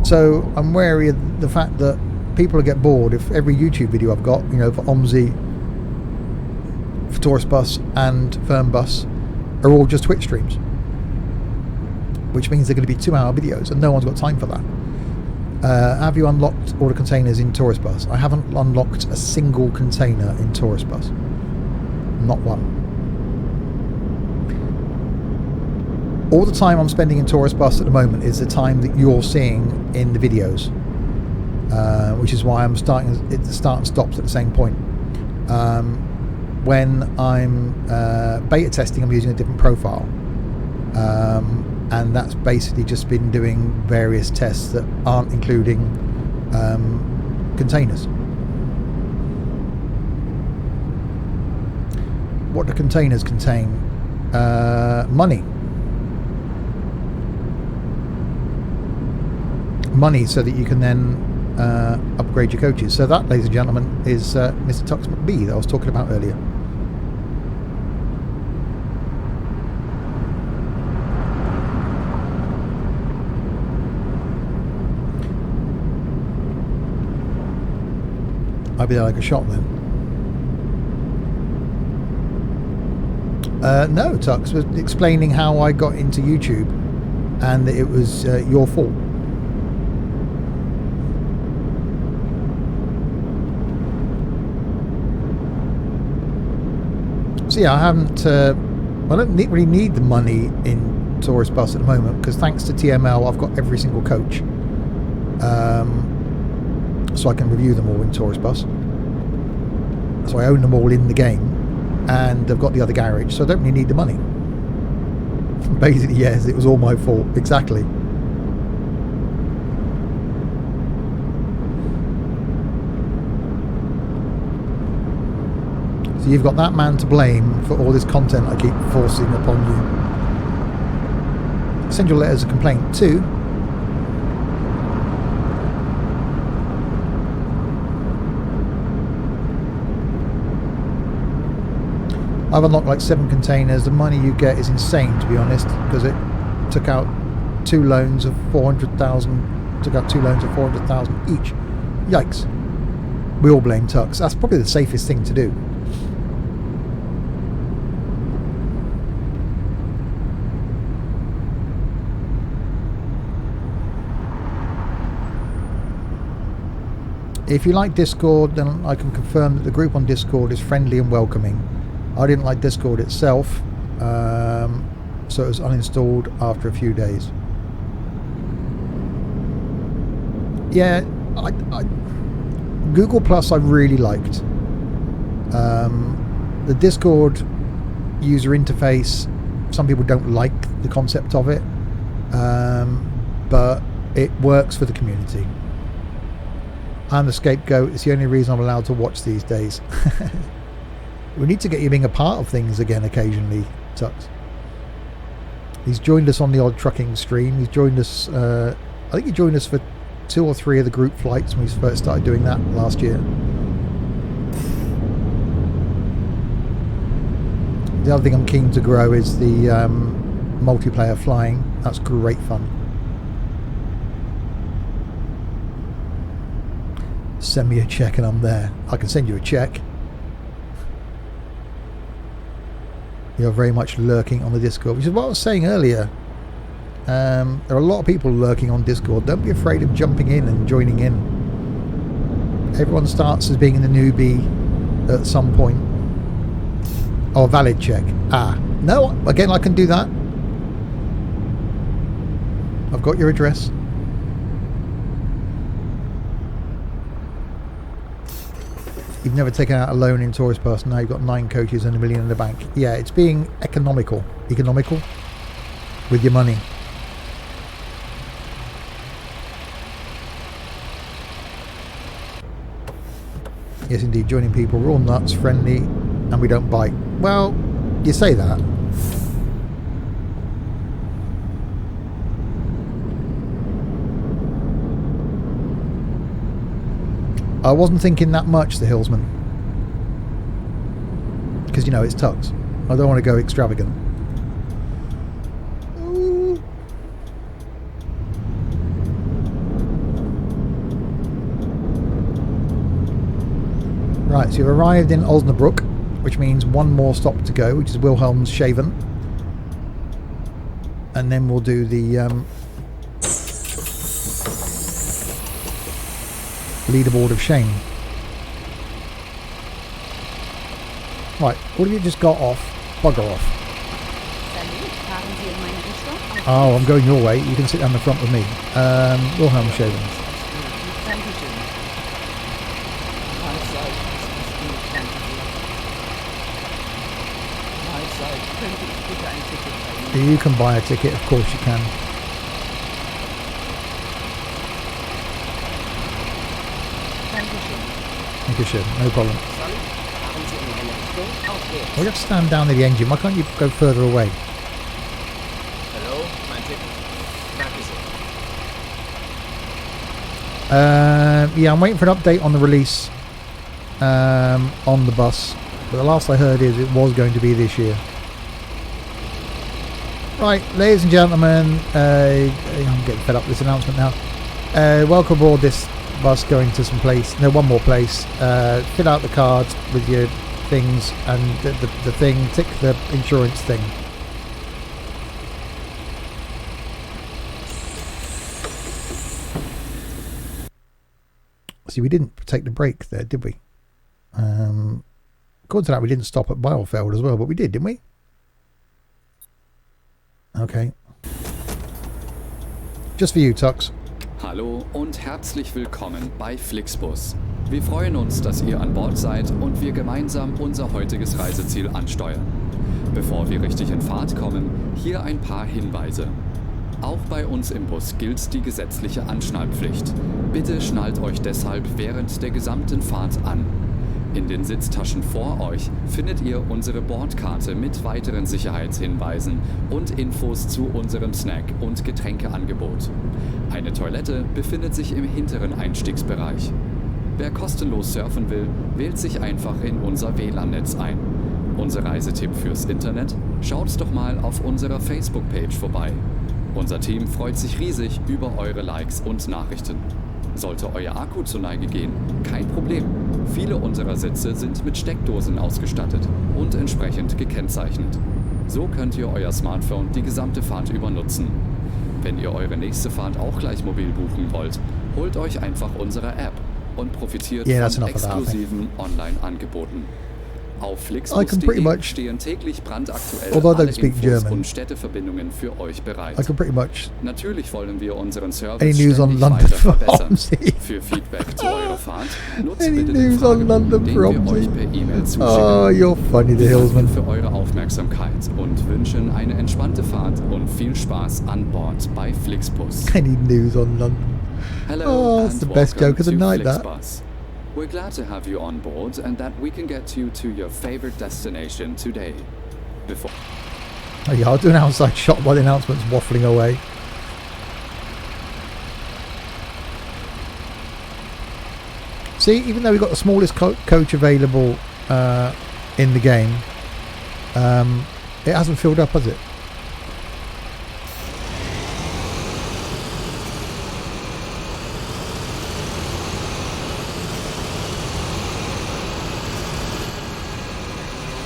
So I'm wary of the fact that people will get bored if every YouTube video I've got, you know, for OMSI, for Tourist Bus and Fernbus are all just Twitch streams, which means they're going to be 2-hour videos and no one's got time for that. Have you unlocked all the containers in Tourist Bus? I haven't unlocked a single container in Tourist Bus, not one. All the time I'm spending in Tourist Bus at the moment is the time that you're seeing in the videos, which is why I'm starting it to start and stops at the same point. When I'm beta testing, I'm using a different profile, and that's basically just been doing various tests that aren't including containers. What do containers contain? Money, so that you can then upgrade your coaches. So that, ladies and gentlemen, is Mr. Tux McBee that I was talking about earlier. I'd be there like a shot then. No, Tux was explaining how I got into YouTube and that it was your fault. So yeah, I haven't. I don't really need the money in Tourist Bus at the moment because thanks to TML, I've got every single coach, so I can review them all in Tourist Bus. So I own them all in the game, and I've got the other garage, so I don't really need the money. Basically, yes, it was all my fault. Exactly. So you've got that man to blame for all this content I keep forcing upon you. Send your letters of complaint to I've unlocked like 7 containers. The money you get is insane, to be honest, because it took out 2 loans of 400,000. Took out 2 loans of 400,000 each. Yikes. We all blame Tux. That's probably the safest thing to do. If you like Discord, then I can confirm that the group on Discord is friendly and welcoming. I didn't like Discord itself, so it was uninstalled after a few days. Yeah, Google Plus I really liked. The Discord user interface, some people don't like the concept of it, but it works for the community. I'm the scapegoat. It's the only reason I'm allowed to watch these days. We need to get you being a part of things again occasionally, Tux. He's joined us on the odd trucking stream. He's joined us, I think he joined us for 2 or 3 of the group flights when we first started doing that last year. The other thing I'm keen to grow is the multiplayer flying. That's great fun. Send me a check and I'm there. I can send you a check. You're very much lurking on the Discord, which is what I was saying earlier. There are a lot of people lurking on Discord. Don't be afraid of jumping in and joining in. Everyone starts as being the newbie at some point. Oh, valid check. No, again, I can do that. I've got your address. You've never taken out a loan in Tourist Bus. Now you've got 9 coaches and $1 million in the bank. Yeah, it's being economical with your money. Yes, indeed, joining people. We're all nuts, friendly, and we don't bite. Well, you say that. I wasn't thinking that much, the Hillsman. Because, you know, it's Tux. I don't want to go extravagant. Ooh. Right, so you've arrived in Osnabrück, which means one more stop to go, which is Wilhelmshaven. And then we'll do the leaderboard of shame. Right, what have you just got off? Bugger off. Oh, I'm going your way. You can sit down the front with me. Wilhelmshaven. You can buy a ticket, of course you can. Thank you, sure, no problem. We have to stand down near the engine. Why can't you go further away? Hello, mein Ticket. Danke sehr. Yeah, I'm waiting for an update on the release on the bus. But the last I heard is it was going to be this year. Right, ladies and gentlemen, I'm getting fed up with this announcement now. Welcome aboard this bus going to some place, no, one more place. Fill out the cards with your things and the thing, tick the insurance thing. See, we didn't take the break there, did we? According to that, we didn't stop at Bielefeld as well, but we did, didn't we? Okay. Just for you, Tux. Hallo und herzlich willkommen bei Flixbus. Wir freuen uns, dass ihr an Bord seid und wir gemeinsam unser heutiges Reiseziel ansteuern. Bevor wir richtig in Fahrt kommen, hier ein paar Hinweise. Auch bei uns im Bus gilt die gesetzliche Anschnallpflicht. Bitte schnallt euch deshalb während der gesamten Fahrt an. In den Sitztaschen vor euch findet ihr unsere Bordkarte mit weiteren Sicherheitshinweisen und Infos zu unserem Snack- und Getränkeangebot. Eine Toilette befindet sich im hinteren Einstiegsbereich. Wer kostenlos surfen will, wählt sich einfach in unser WLAN-Netz ein. Unser Reisetipp fürs Internet? Schaut doch mal auf unserer Facebook-Page vorbei. Unser Team freut sich riesig über eure Likes und Nachrichten. Sollte euer Akku zur Neige gehen, kein Problem. Viele unserer Sitze sind mit Steckdosen ausgestattet und entsprechend gekennzeichnet. So könnt ihr euer Smartphone die gesamte Fahrt über nutzen. Wenn ihr eure nächste Fahrt auch gleich mobil buchen wollt, holt euch einfach unsere App. und profitiert that's von enough of that, I think. exklusiven Online-Angeboten. Auf I can pretty flixbus.de much, stehen täglich brandaktuell although I alle don't speak Infos German, und Städteverbindungen für euch bereit. I can pretty much Natürlich wollen wir unseren Service any news on ständig London weiter from verbessern. City. Für Feedback zu eurer Fahrt nutzt Any bitte den news on Fragebogen, London den from wir euch City. per E-Mail zuschicken. Oh, you're funny, the Wir danken Hillsman. für eure Aufmerksamkeit und wünschen eine entspannte Fahrt und viel Spaß an Bord bei Flixbus. Any news on London? Hello Oh, it's and the best welcome joke of the to night, that. Flixbus. We're glad to have you on board and that we can get you to your favorite destination today. Before Oh yeah, I'll do an outside shot while the announcement's waffling away. See, even though we've got the smallest coach available in the game, it hasn't filled up, has it?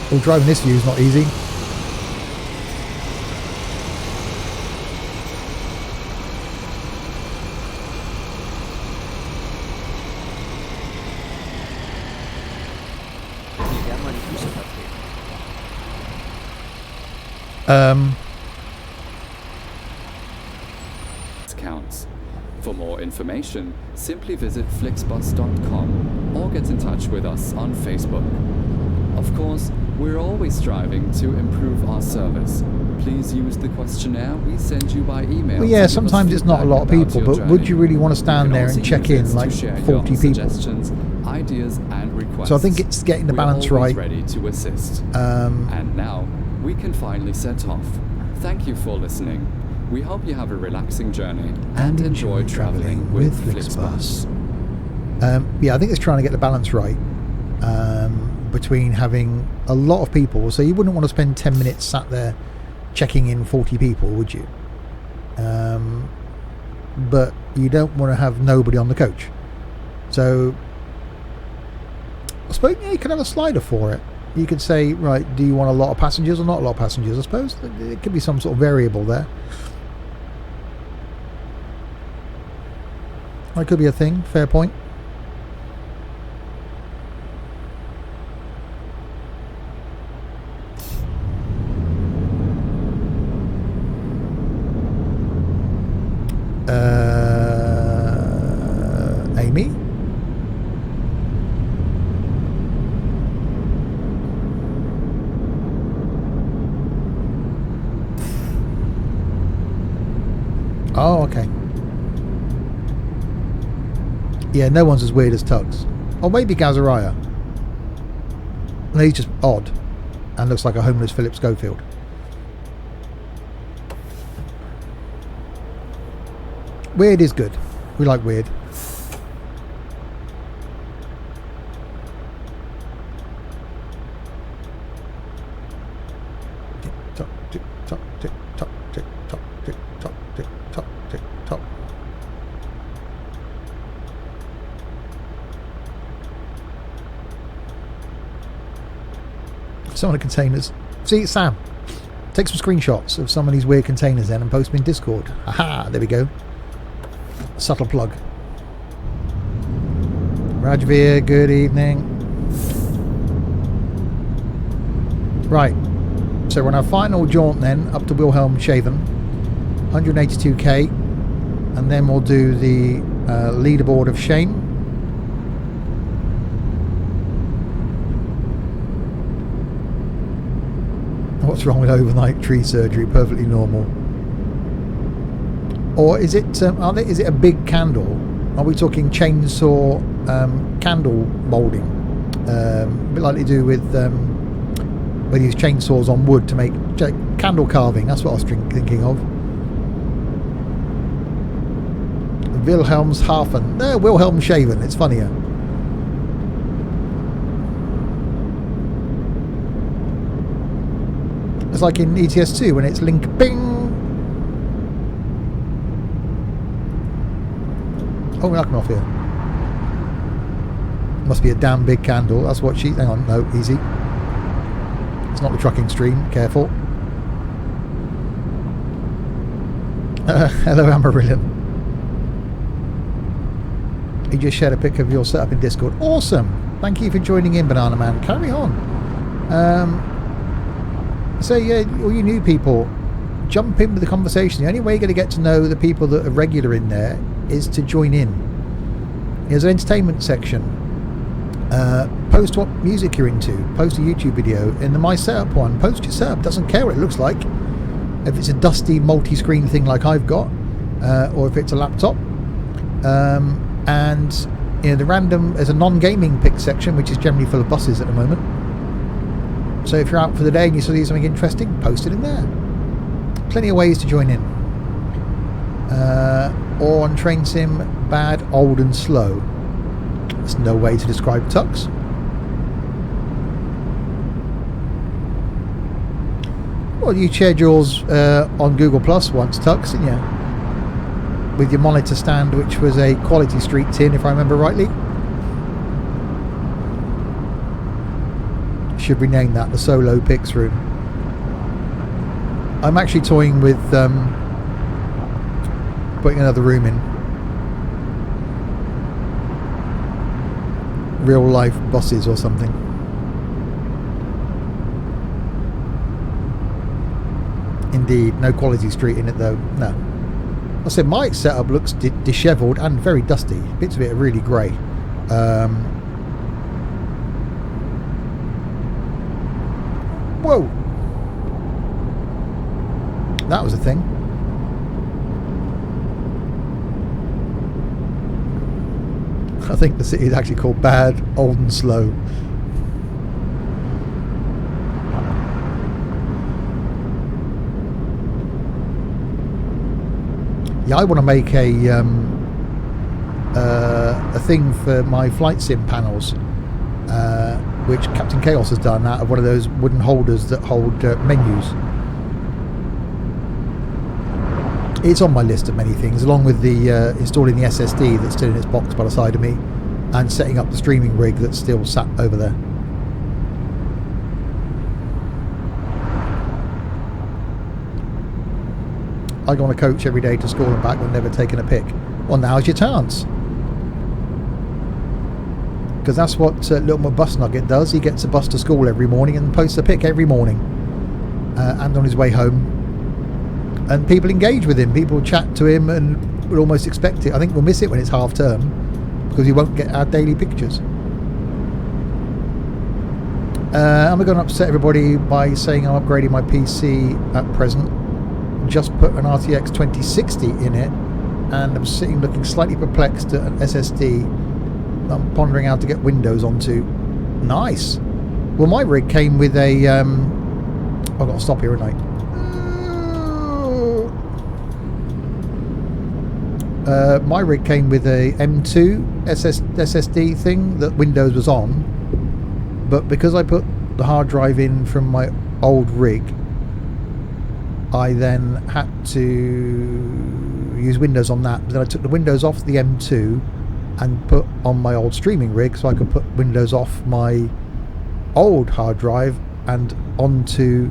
Well, driving this view is not easy. Mir gern mal die Füße vertreten. counts. For more information, simply visit flixbus.com or get in touch with us on Facebook. Of course, we're always striving to improve our service. Please use the questionnaire we send you by email. Well, yeah, sometimes it's not a lot of people, but would you really want to stand there and check in like 40 people? Ideas and requests. So I think it's getting the balance We're always right. ready to assist. And now we can finally set off. Thank you for listening. We hope you have a relaxing journey and enjoy traveling with Flixbus. Yeah, I think it's trying to get the balance right between having a lot of people. So you wouldn't want to spend 10 minutes sat there checking in 40 people, would you? But you don't want to have nobody on the coach. So I suppose you could have a slider for it. You could say, right, do you want a lot of passengers or not a lot of passengers? I suppose it could be some sort of variable there. That could be a thing. Fair point. Amy? Oh, okay. Yeah, no one's as weird as Tugs. Or maybe Gazariah. No, he's just odd and looks like a homeless Philip Schofield. Weird is good. We like weird. Tick tock, tick tock, tick tock, tick tock, tick tock, tick tock, tick tock. Some of the containers. See, Sam, take some screenshots of some of these weird containers then and post them in Discord. Aha, there we go. Subtle plug. Rajveer, good evening. Right, so we're on our final jaunt then up to Wilhelmshaven, 182k, and then we'll do the leaderboard of shame. What's wrong with overnight tree surgery? Perfectly normal. Or is it? Is it a big candle? Are we talking chainsaw candle moulding? A bit like they do with where they use chainsaws on wood to make candle carving. That's what I was thinking of. Wilhelmshaven. No, Wilhelmshaven. It's funnier. It's like in ETS2 when it's link bing. Oh, we're not coming off here. Must be a damn big candle. That's what she... Hang on, no, easy. It's not the trucking stream. Careful. Hello, Amarillion. You just shared a pic of your setup in Discord. Awesome. Thank you for joining in, Banana Man. Carry on. So yeah, all you new people, jump in with the conversation. The only way you're going to get to know the people that are regular in there is to join in. There's an entertainment section. Post what music you're into. Post a YouTube video. In the My Setup one, post your setup. Doesn't care what it looks like. If it's a dusty multi-screen thing like I've got, or if it's a laptop. And you know, there's a non-gaming pick section, which is generally full of buses at the moment. So if you're out for the day and you see something interesting, post it in there. Plenty of ways to join in. Or on Train Sim, bad, old and slow. There's no way to describe Tux. Well, you shared yours on Google Plus once, Tux, didn't you? With your monitor stand, which was a Quality Street tin, if I remember rightly. Should rename that the Solo Picks Room. I'm actually toying with putting another room in. Real life bosses or something. Indeed, no Quality Street in it though. No. I said my setup looks dishevelled and very dusty. Bits of it are really grey. Whoa! That was a thing. I think the city is actually called Bad, Old and Slow. Yeah, I want to make a thing for my flight sim panels, which Captain Chaos has done out of one of those wooden holders that hold menus. It's on my list of many things, along with the installing the SSD that's still in its box by the side of me, and setting up the streaming rig that's still sat over there. I go on a coach every day to school and back, but never taken a pic. Well, now's your chance. Because that's what Little Bus Nugget does. He gets a bus to school every morning and posts a pic every morning. And on his way home. And people engage with him. People chat to him and will almost expect it. I think we'll miss it when it's half term, because we won't get our daily pictures. I'm going to upset everybody by saying I'm upgrading my PC at present. Just put an RTX 2060 in it, and I'm sitting looking slightly perplexed at an SSD I'm pondering how to get Windows onto. Nice. Well, my rig came with a I've got to stop here, haven't I? My rig came with a M2 SSD thing that Windows was on, but because I put the hard drive in from my old rig, I then had to use Windows on that. But then I took the Windows off the M2 and put on my old streaming rig, so I could put Windows off my old hard drive and onto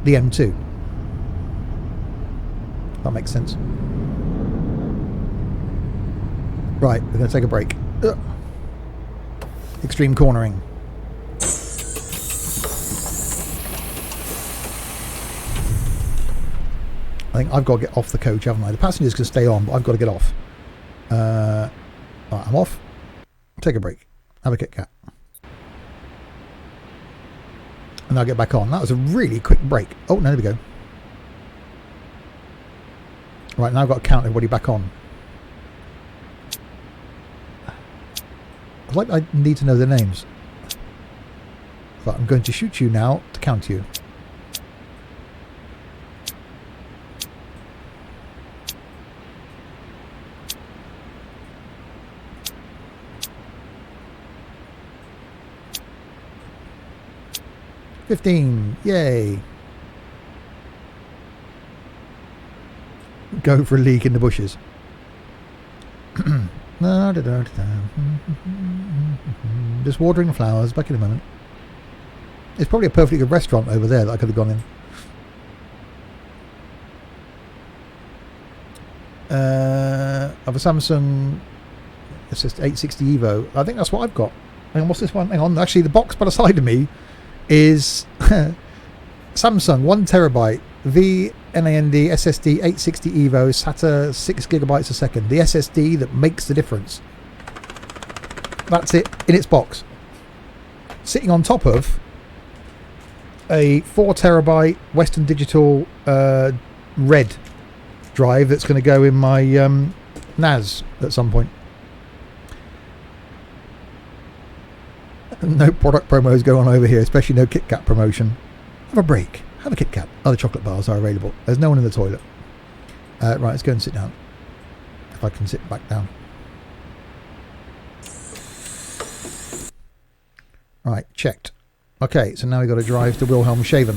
the M2. That makes sense. Right, we're going to take a break. Ugh. Extreme cornering. I think I've got to get off the coach, haven't I? The passengers can stay on, but I've got to get off. Right, I'm off. Take a break. Have a Kit Kat. And I'll get back on. That was a really quick break. Oh, no, there we go. Right, now I've got to count everybody back on. I need to know their names. But I'm going to shoot you now to count you. $15, yay! Go for a leak in the bushes. Just watering the flowers. Back in a moment. It's probably a perfectly good restaurant over there that I could have gone in. Of a Samsung It's just 860 Evo. I think that's what I've got. Hang on, what's this one? Hang on. Actually, the box by the side of me is Samsung 1 terabyte VNAND SSD 860 Evo SATA 6 gigabytes a second. The SSD that makes the difference. That's it in its box. Sitting on top of a 4 terabyte Western Digital red drive that's going to go in my NAS at some point. No product promos go on over here, especially no Kit Kat promotion. Have a break. Have a Kit Kat. Other chocolate bars are available. There's no one in the toilet. Right, let's go and sit down. If I can sit back down. Right, checked. Okay, so now we've got to drive to Wilhelmshaven.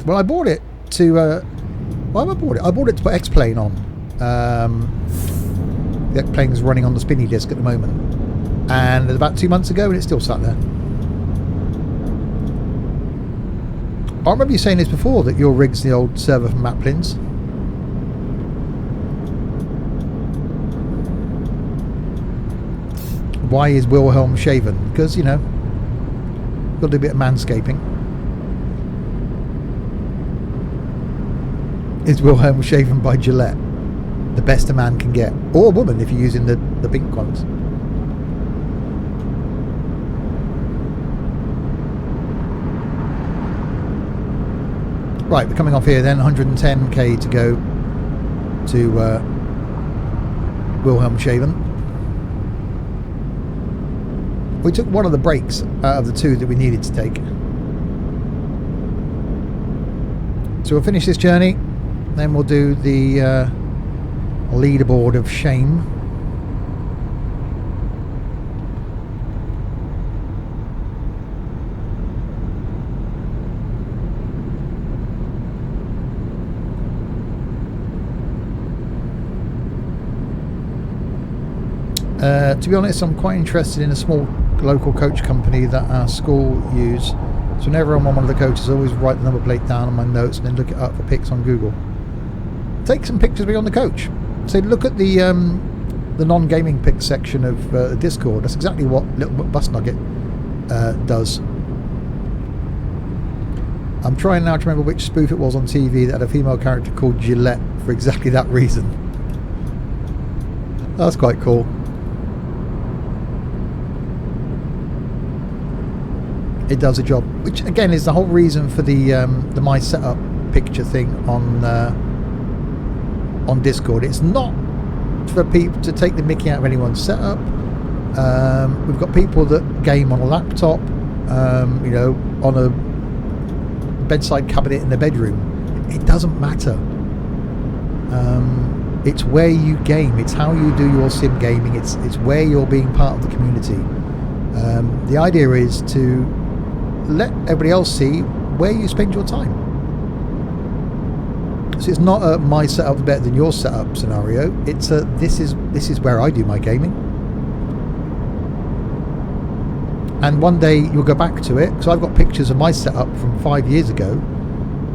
Well, I bought it to... why have I bought it? I bought it to put X-Plane on. The X-Plane is running on the spinny disc at the moment. And it was about 2 months ago and it's still sat there. I remember you saying this before, that your rig's the old server from Maplin's. Why is Wilhelmshaven? Because, you know, got to do a bit of manscaping. Is Wilhelmshaven by Gillette the best a man can get? Or a woman if you're using the pink ones. Right, we're coming off here then. 110k to go to Wilhelmshaven. We took one of the breaks out of the two that we needed to take. So we'll finish this journey, then we'll do the leaderboard of shame. To be honest, I'm quite interested in a small local coach company that our school use. So whenever I'm on one of the coaches, I always write the number plate down on my notes and then look it up for pics on Google. Take some pictures of me on the coach. So look at the non-gaming pics section of the Discord. That's exactly what Little Bus Nugget does. I'm trying now to remember which spoof it was on TV that had a female character called Gillette for exactly that reason. That's quite cool. It does a job, which again is the whole reason for the My Setup picture thing on Discord. It's not for people to take the mickey out of anyone's setup. We've got people that game on a laptop, you know, on a bedside cabinet in their bedroom. It doesn't matter. It's where you game. It's how you do your sim gaming. It's where you're being part of the community. The idea is to let everybody else see where you spend your time. So it's not a my setup's better than your setup scenario. It's a this is where I do my gaming. And one day you'll go back to it, because I've got pictures of my setup from 5 years ago,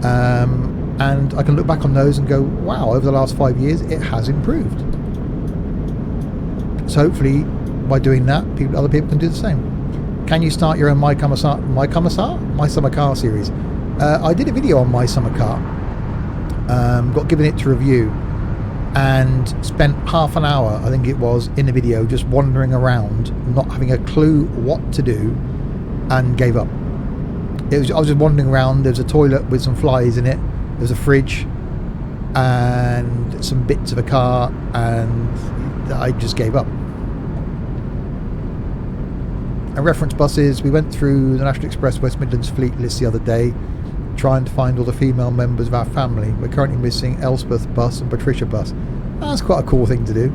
and I can look back on those and go, wow, over the last 5 years it has improved. So hopefully by doing that, other people can do the same. Can you start your own My Summer Car series? I did a video on My Summer Car, got given it to review, and spent half an hour, I think it was, in the video just wandering around, not having a clue what to do, and gave up. I was just wandering around. There was a toilet with some flies in it, there was a fridge and some bits of a car, and I just gave up. And reference buses, we went through the National Express West Midlands fleet list the other day, trying to find all the female members of our family. We're currently missing Elspeth Bus and Patricia Bus. That's quite a cool thing to do.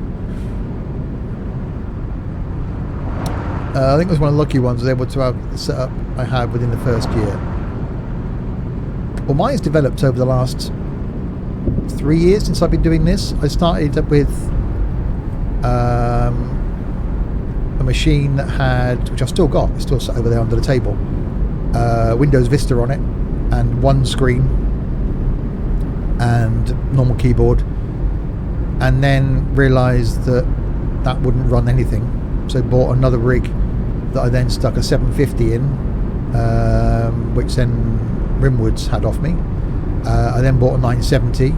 I think it was one of the lucky ones, I was able to have the setup I had within the first year. Well, mine's developed over the last 3 years since I've been doing this. I started up with a machine that had, which I've still got, it's still sat over there under the table, Windows Vista on it, and one screen, and normal keyboard, and then realised that that wouldn't run anything, so bought another rig that I then stuck a 750 in, which then Rimwoods had off me. I then bought a 970,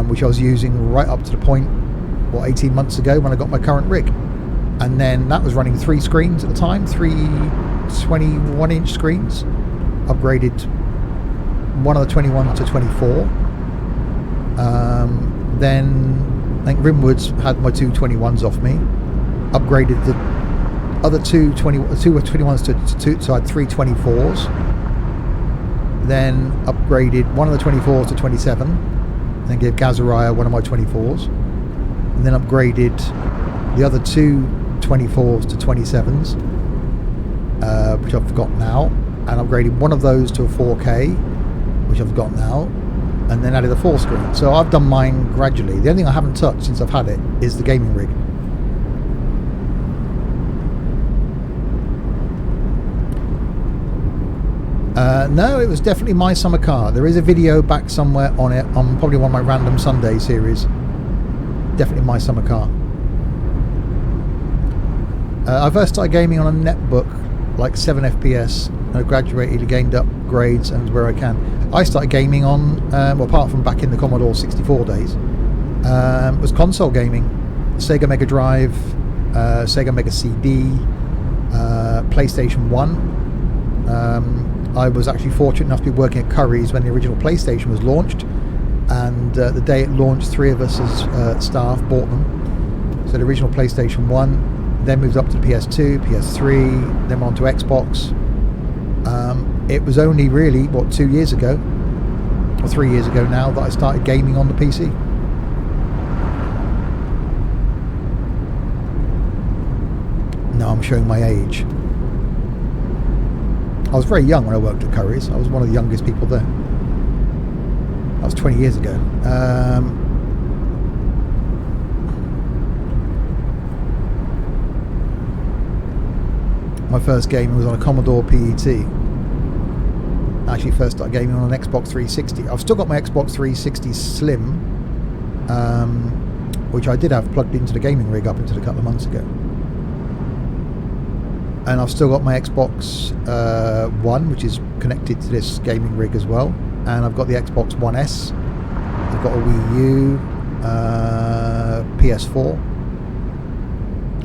which I was using right up to the point, 18 months ago when I got my current rig. And then that was running 3 screens at the time, 3 21-inch screens. Upgraded one of the 21 to 24. Then I think Rimwoods had my 2 21s off me. Upgraded the other 2 21s to 2, so I had 3 24s. Then upgraded one of the 24s to 27. Then gave Gazariah one of my 24s. And then upgraded the other 2 24s to 27s, which I've got now. And upgraded one of those to a 4K, which I've got now. And then added a 4 screen. So I've done mine gradually. The only thing I haven't touched since I've had it is the gaming rig. No, it was definitely my summer car. There is a video back somewhere on it, on probably one of my Random Sunday series. Definitely my summer car. I first started gaming on a netbook, like 7 FPS, and I graduated, gained upgrades, and where I can. I started gaming on, well, apart from back in the Commodore 64 days, was console gaming. Sega Mega Drive, Sega Mega CD, PlayStation 1. I was actually fortunate enough to be working at Curry's when the original PlayStation was launched, and the day it launched, 3 of us as staff bought them. So the original PlayStation 1, then moved up to the PS2, PS3, then on to Xbox. It was only really, 2 years ago, or 3 years ago now, that I started gaming on the PC. Now I'm showing my age. I was very young when I worked at Curry's. I was one of the youngest people there. That was 20 years ago. My first game was on a Commodore PET. I actually first started gaming on an Xbox 360. I've still got my Xbox 360 Slim, which I did have plugged into the gaming rig up until a couple of months ago. And I've still got my Xbox One, which is connected to this gaming rig as well. And I've got the Xbox One S. I've got a Wii U, PS4,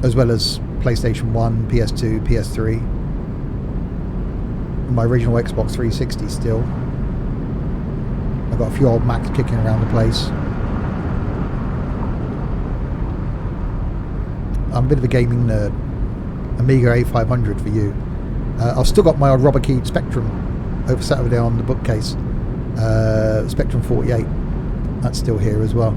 as well as PlayStation 1, PS2, PS3. My original Xbox 360 still. I've got a few old Macs kicking around the place. I'm a bit of a gaming nerd. Amiga A500 for you. I've still got my old rubber keyed Spectrum over Saturday on the bookcase. Spectrum 48. That's still here as well.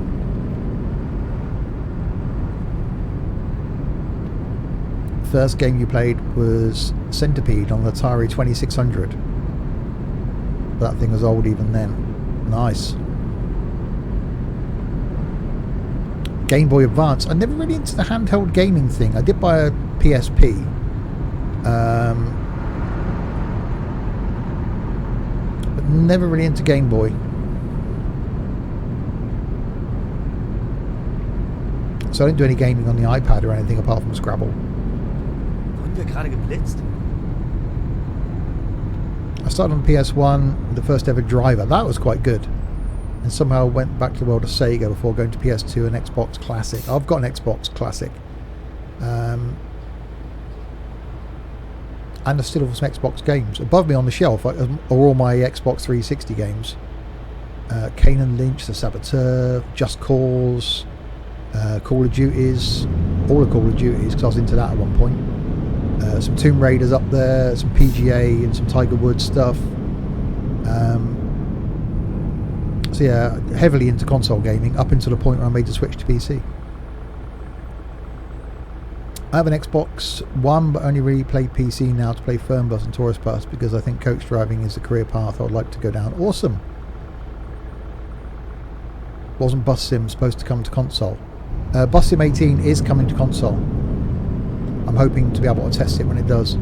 First game you played was Centipede on the Atari 2600. That thing was old even then. Nice. Game Boy Advance. I'm never really into the handheld gaming thing. I did buy a PSP. But never really into Game Boy. So I didn't do any gaming on the iPad or anything apart from Scrabble. Wurden wir gerade geblitzt? I started on PS1, the first ever Driver. That was quite good. And somehow went back to the world of Sega before going to PS2 and Xbox Classic. I've got an Xbox Classic. And I still have some Xbox games. Above me on the shelf are all my Xbox 360 games. Kane and Lynch, The Saboteur, Just Cause, Call of Duties, all the Call of Duties, because I was into that at one point. Some Tomb Raiders up there, some PGA and some Tiger Woods stuff. So yeah, heavily into console gaming up until the point where I made the switch to PC. I have an Xbox One, but only really play PC now to play Fernbus and Tourist Bus because I think coach driving is the career path I would like to go down. Awesome. Wasn't Bus Sim supposed to come to console? Bus Sim 18 is coming to console. I'm hoping to be able to test it when it does.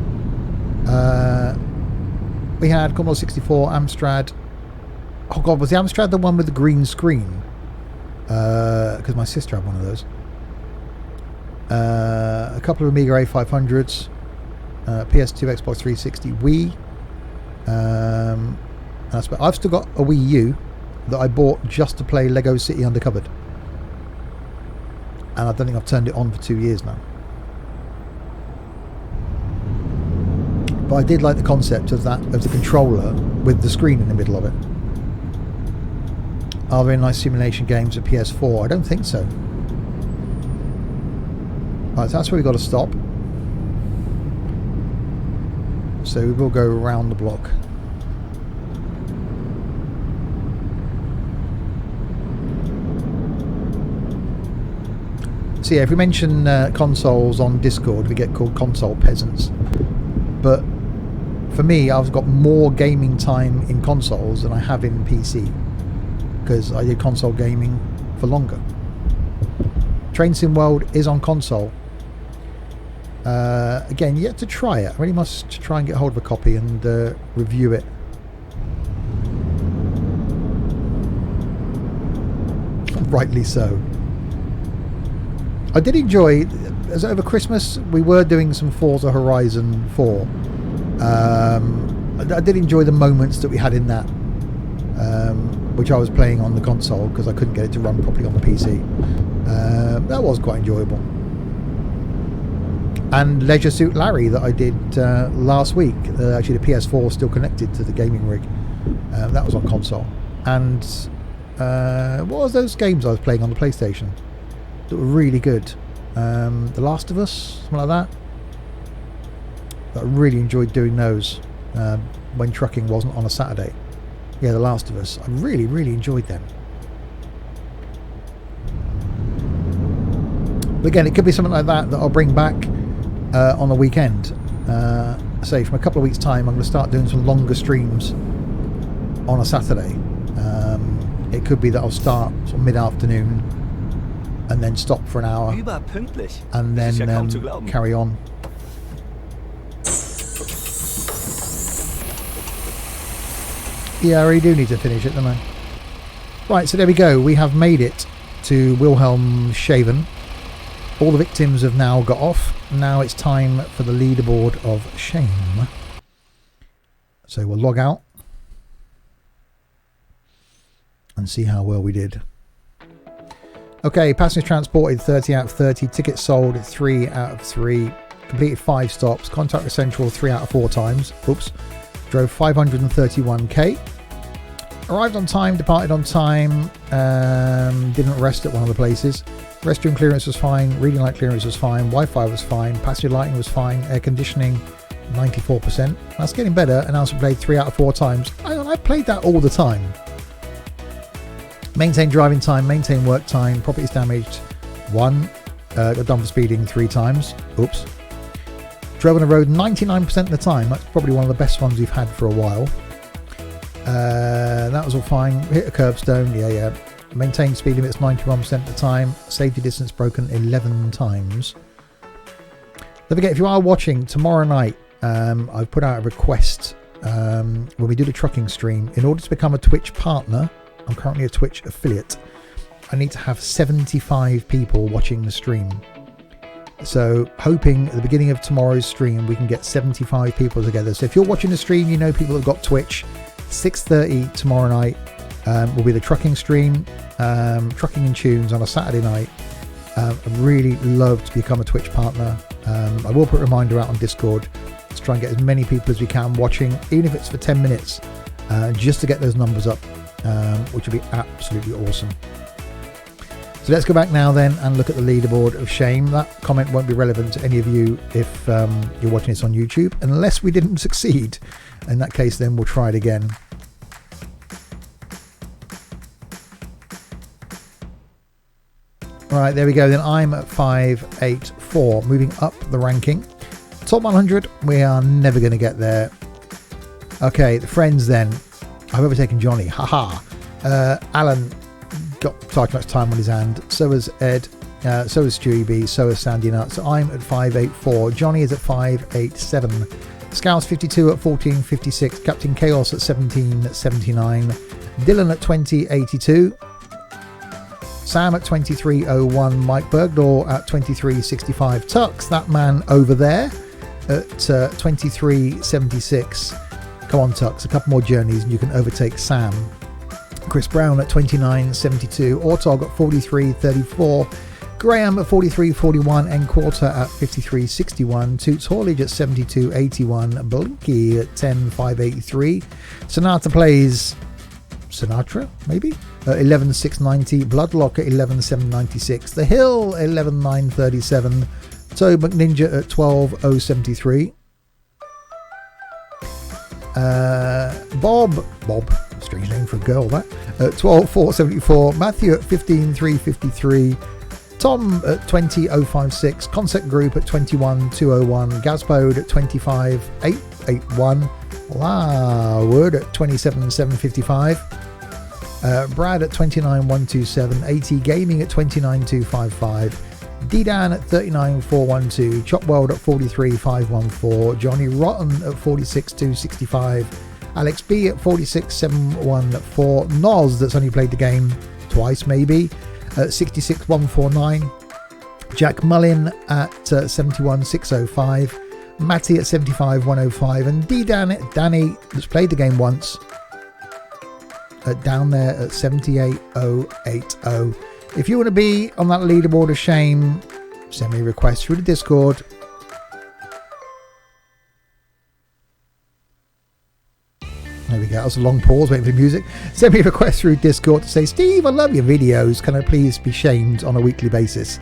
We had Commodore 64, Amstrad, Oh god, was the Amstrad the one with the green screen? Because my sister had one of those. A couple of Amiga A500s, PS2, Xbox 360, Wii. I've still got a Wii U that I bought just to play Lego City Undercovered, and I don't think I've turned it on for 2 years now. But I did like the concept of the controller with the screen in the middle of it. Are there any nice simulation games at PS4? I don't think so. Right, so that's where we've got to stop. So we will go around the block. So yeah, if we mention consoles on Discord, we get called console peasants. But for me, I've got more gaming time in consoles than I have in PC, because I did console gaming for longer. Train Sim World is on console. Again, yet to try it. I really must try and get hold of a copy and review it. Rightly so. I did enjoy, as over Christmas, we were doing some Forza Horizon 4. I did enjoy the moments that we had in that, which I was playing on the console because I couldn't get it to run properly on the PC. That was quite enjoyable. And Leisure Suit Larry that I did last week. Actually, the PS4 is still connected to the gaming rig. That was on console. And what was those games I was playing on the PlayStation that were really good? The Last of Us, something like that. I really enjoyed doing those when trucking wasn't on a Saturday. Yeah, The Last of Us. I really, really enjoyed them. But again, it could be something like that I'll bring back on the weekend. Say from a couple of weeks' time, I'm going to start doing some longer streams on a Saturday. It could be that I'll start sort of mid-afternoon and then stop for an hour and then carry on. Yeah, I really do need to finish it, don't I? Right, so there we go. We have made it to Wilhelmshaven. All the victims have now got off. Now it's time for the leaderboard of shame. So we'll log out and see how well we did. Okay, passengers transported 30 out of 30. Tickets sold 3 out of 3. Completed 5 stops. Contact with Central 3 out of 4 times. Oops. Drove 531k. Arrived on time, departed on time. Didn't rest at one of the places. Restroom clearance was fine. Reading light clearance was fine. Wi-Fi was fine. Passenger lighting was fine. Air conditioning 94%. That's getting better. And I also played 3 out of 4 times. I played that all the time. Maintain driving time. Maintain work time. Properties damaged 1. Got done for speeding 3 times. Oops. Drove on the road 99% of the time. That's probably one of the best ones we've had for a while. That was all fine. Hit a curbstone. Yeah. Maintained speed limits 91% of the time. Safety distance broken 11 times. Don't forget, if you are watching tomorrow night, I've put out a request when we do the trucking stream. In order to become a Twitch partner, I'm currently a Twitch affiliate. I need to have 75 people watching the stream. So hoping at the beginning of tomorrow's stream we can get 75 people together. So if you're watching the stream, you know people that have got Twitch. 6:30 tomorrow night will be the trucking stream, trucking and tunes on a Saturday night. I'd really love to become a Twitch partner. I will put a reminder out on Discord. Let's try and get as many people as we can watching, even if it's for 10 minutes, just to get those numbers up, which would be absolutely awesome. So let's go back now then and look at the leaderboard of shame. That comment won't be relevant to any of you if you're watching this on YouTube, unless we didn't succeed. In that case, then we'll try it again. Right, there we go. Then I'm at 584, moving up the ranking. Top 100, we are never going to get there. Okay, the friends then. I've overtaken Johnny. Haha. Alan got far too much time on his hand. So has Ed. So has Stewie B. So has Sandy Nut. So I'm at 584. Johnny is at 587. Scouts 52 at 14.56. Captain Chaos at 17.79. Dylan at 20.82. Sam at 23.01. Mike Bergdahl at 23.65. Tux, that man over there, at 23.76. Come on, Tux, a couple more journeys and you can overtake Sam. Chris Brown at 29.72. Ortog at 43.34. Graham at 43.41. and Quarter at 53.61. Toots Haulage at 72.81. Blinky at 10.583. Sonata Plays Sinatra, maybe? 11.690. Bloodlock at 11.796. The Hill 11.937. Toe McNinja at 12.073. Bob, strange name for a girl, that, at 12.474. Matthew at 15.353. Tom at 20.056. Concept Group at 21.201. Gazpode at 25.881. Wood at 27.755. Brad at 29.127. AT Gaming at 29.255. D-Dan at 39.412. Chopworld at 43.514. Johnny Rotten at 46.265. Alex B at 46.714. Noz, that's only played the game twice maybe, at 66.149. Jack Mullin at 71.605. Matty at 75.105. And Danny, that's played the game once, down there at 78.080. If you want to be on that leaderboard of shame, send me a request through the Discord. There we go. That was a long pause waiting for the music. Send me a request through Discord to say, Steve, I love your videos. Can I please be shamed on a weekly basis?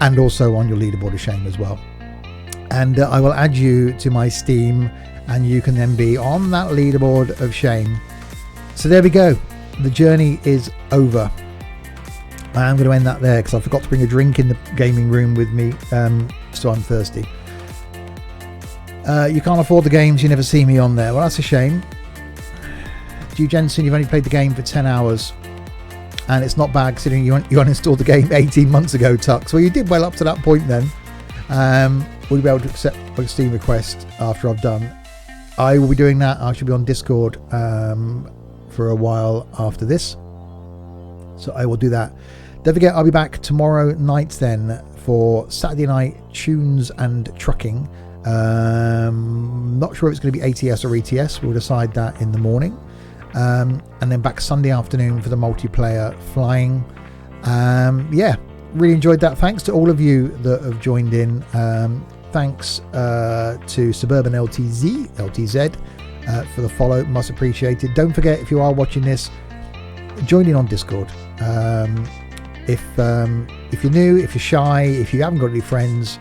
And also on your leaderboard of shame as well. And I will add you to my Steam, and you can then be on that leaderboard of shame. So there we go. The journey is over. I am going to end that there because I forgot to bring a drink in the gaming room with me, so I'm thirsty. You can't afford the games, you never see me on there. Well, that's a shame. Hugh Jensen, you've only played the game for 10 hours. And it's not bad considering you uninstalled the game 18 months ago, Tux. Well, you did well up to that point then. Will you be able to accept a Steam request after I've done? I will be doing that. I should be on Discord for a while after this. So I will do that. Don't forget, I'll be back tomorrow night then for Saturday night tunes and trucking. Not sure if it's going to be ATS or ETS. We'll decide that in the morning. And then back Sunday afternoon for the multiplayer flying. Yeah, really enjoyed that. Thanks to all of you that have joined in. Thanks to Suburban LTZ for the follow. Much appreciated. Don't forget, if you are watching this, join in on Discord. If you're new, if you're shy, if you haven't got any friends,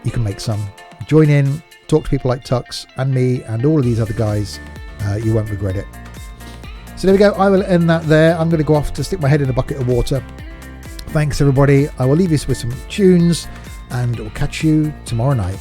you can make some. Join in, talk to people like Tux and me and all of these other guys. You won't regret it. So there we go. I will end that there. I'm going to go off to stick my head in a bucket of water. Thanks everybody. I will leave you with some tunes and I'll catch you tomorrow night.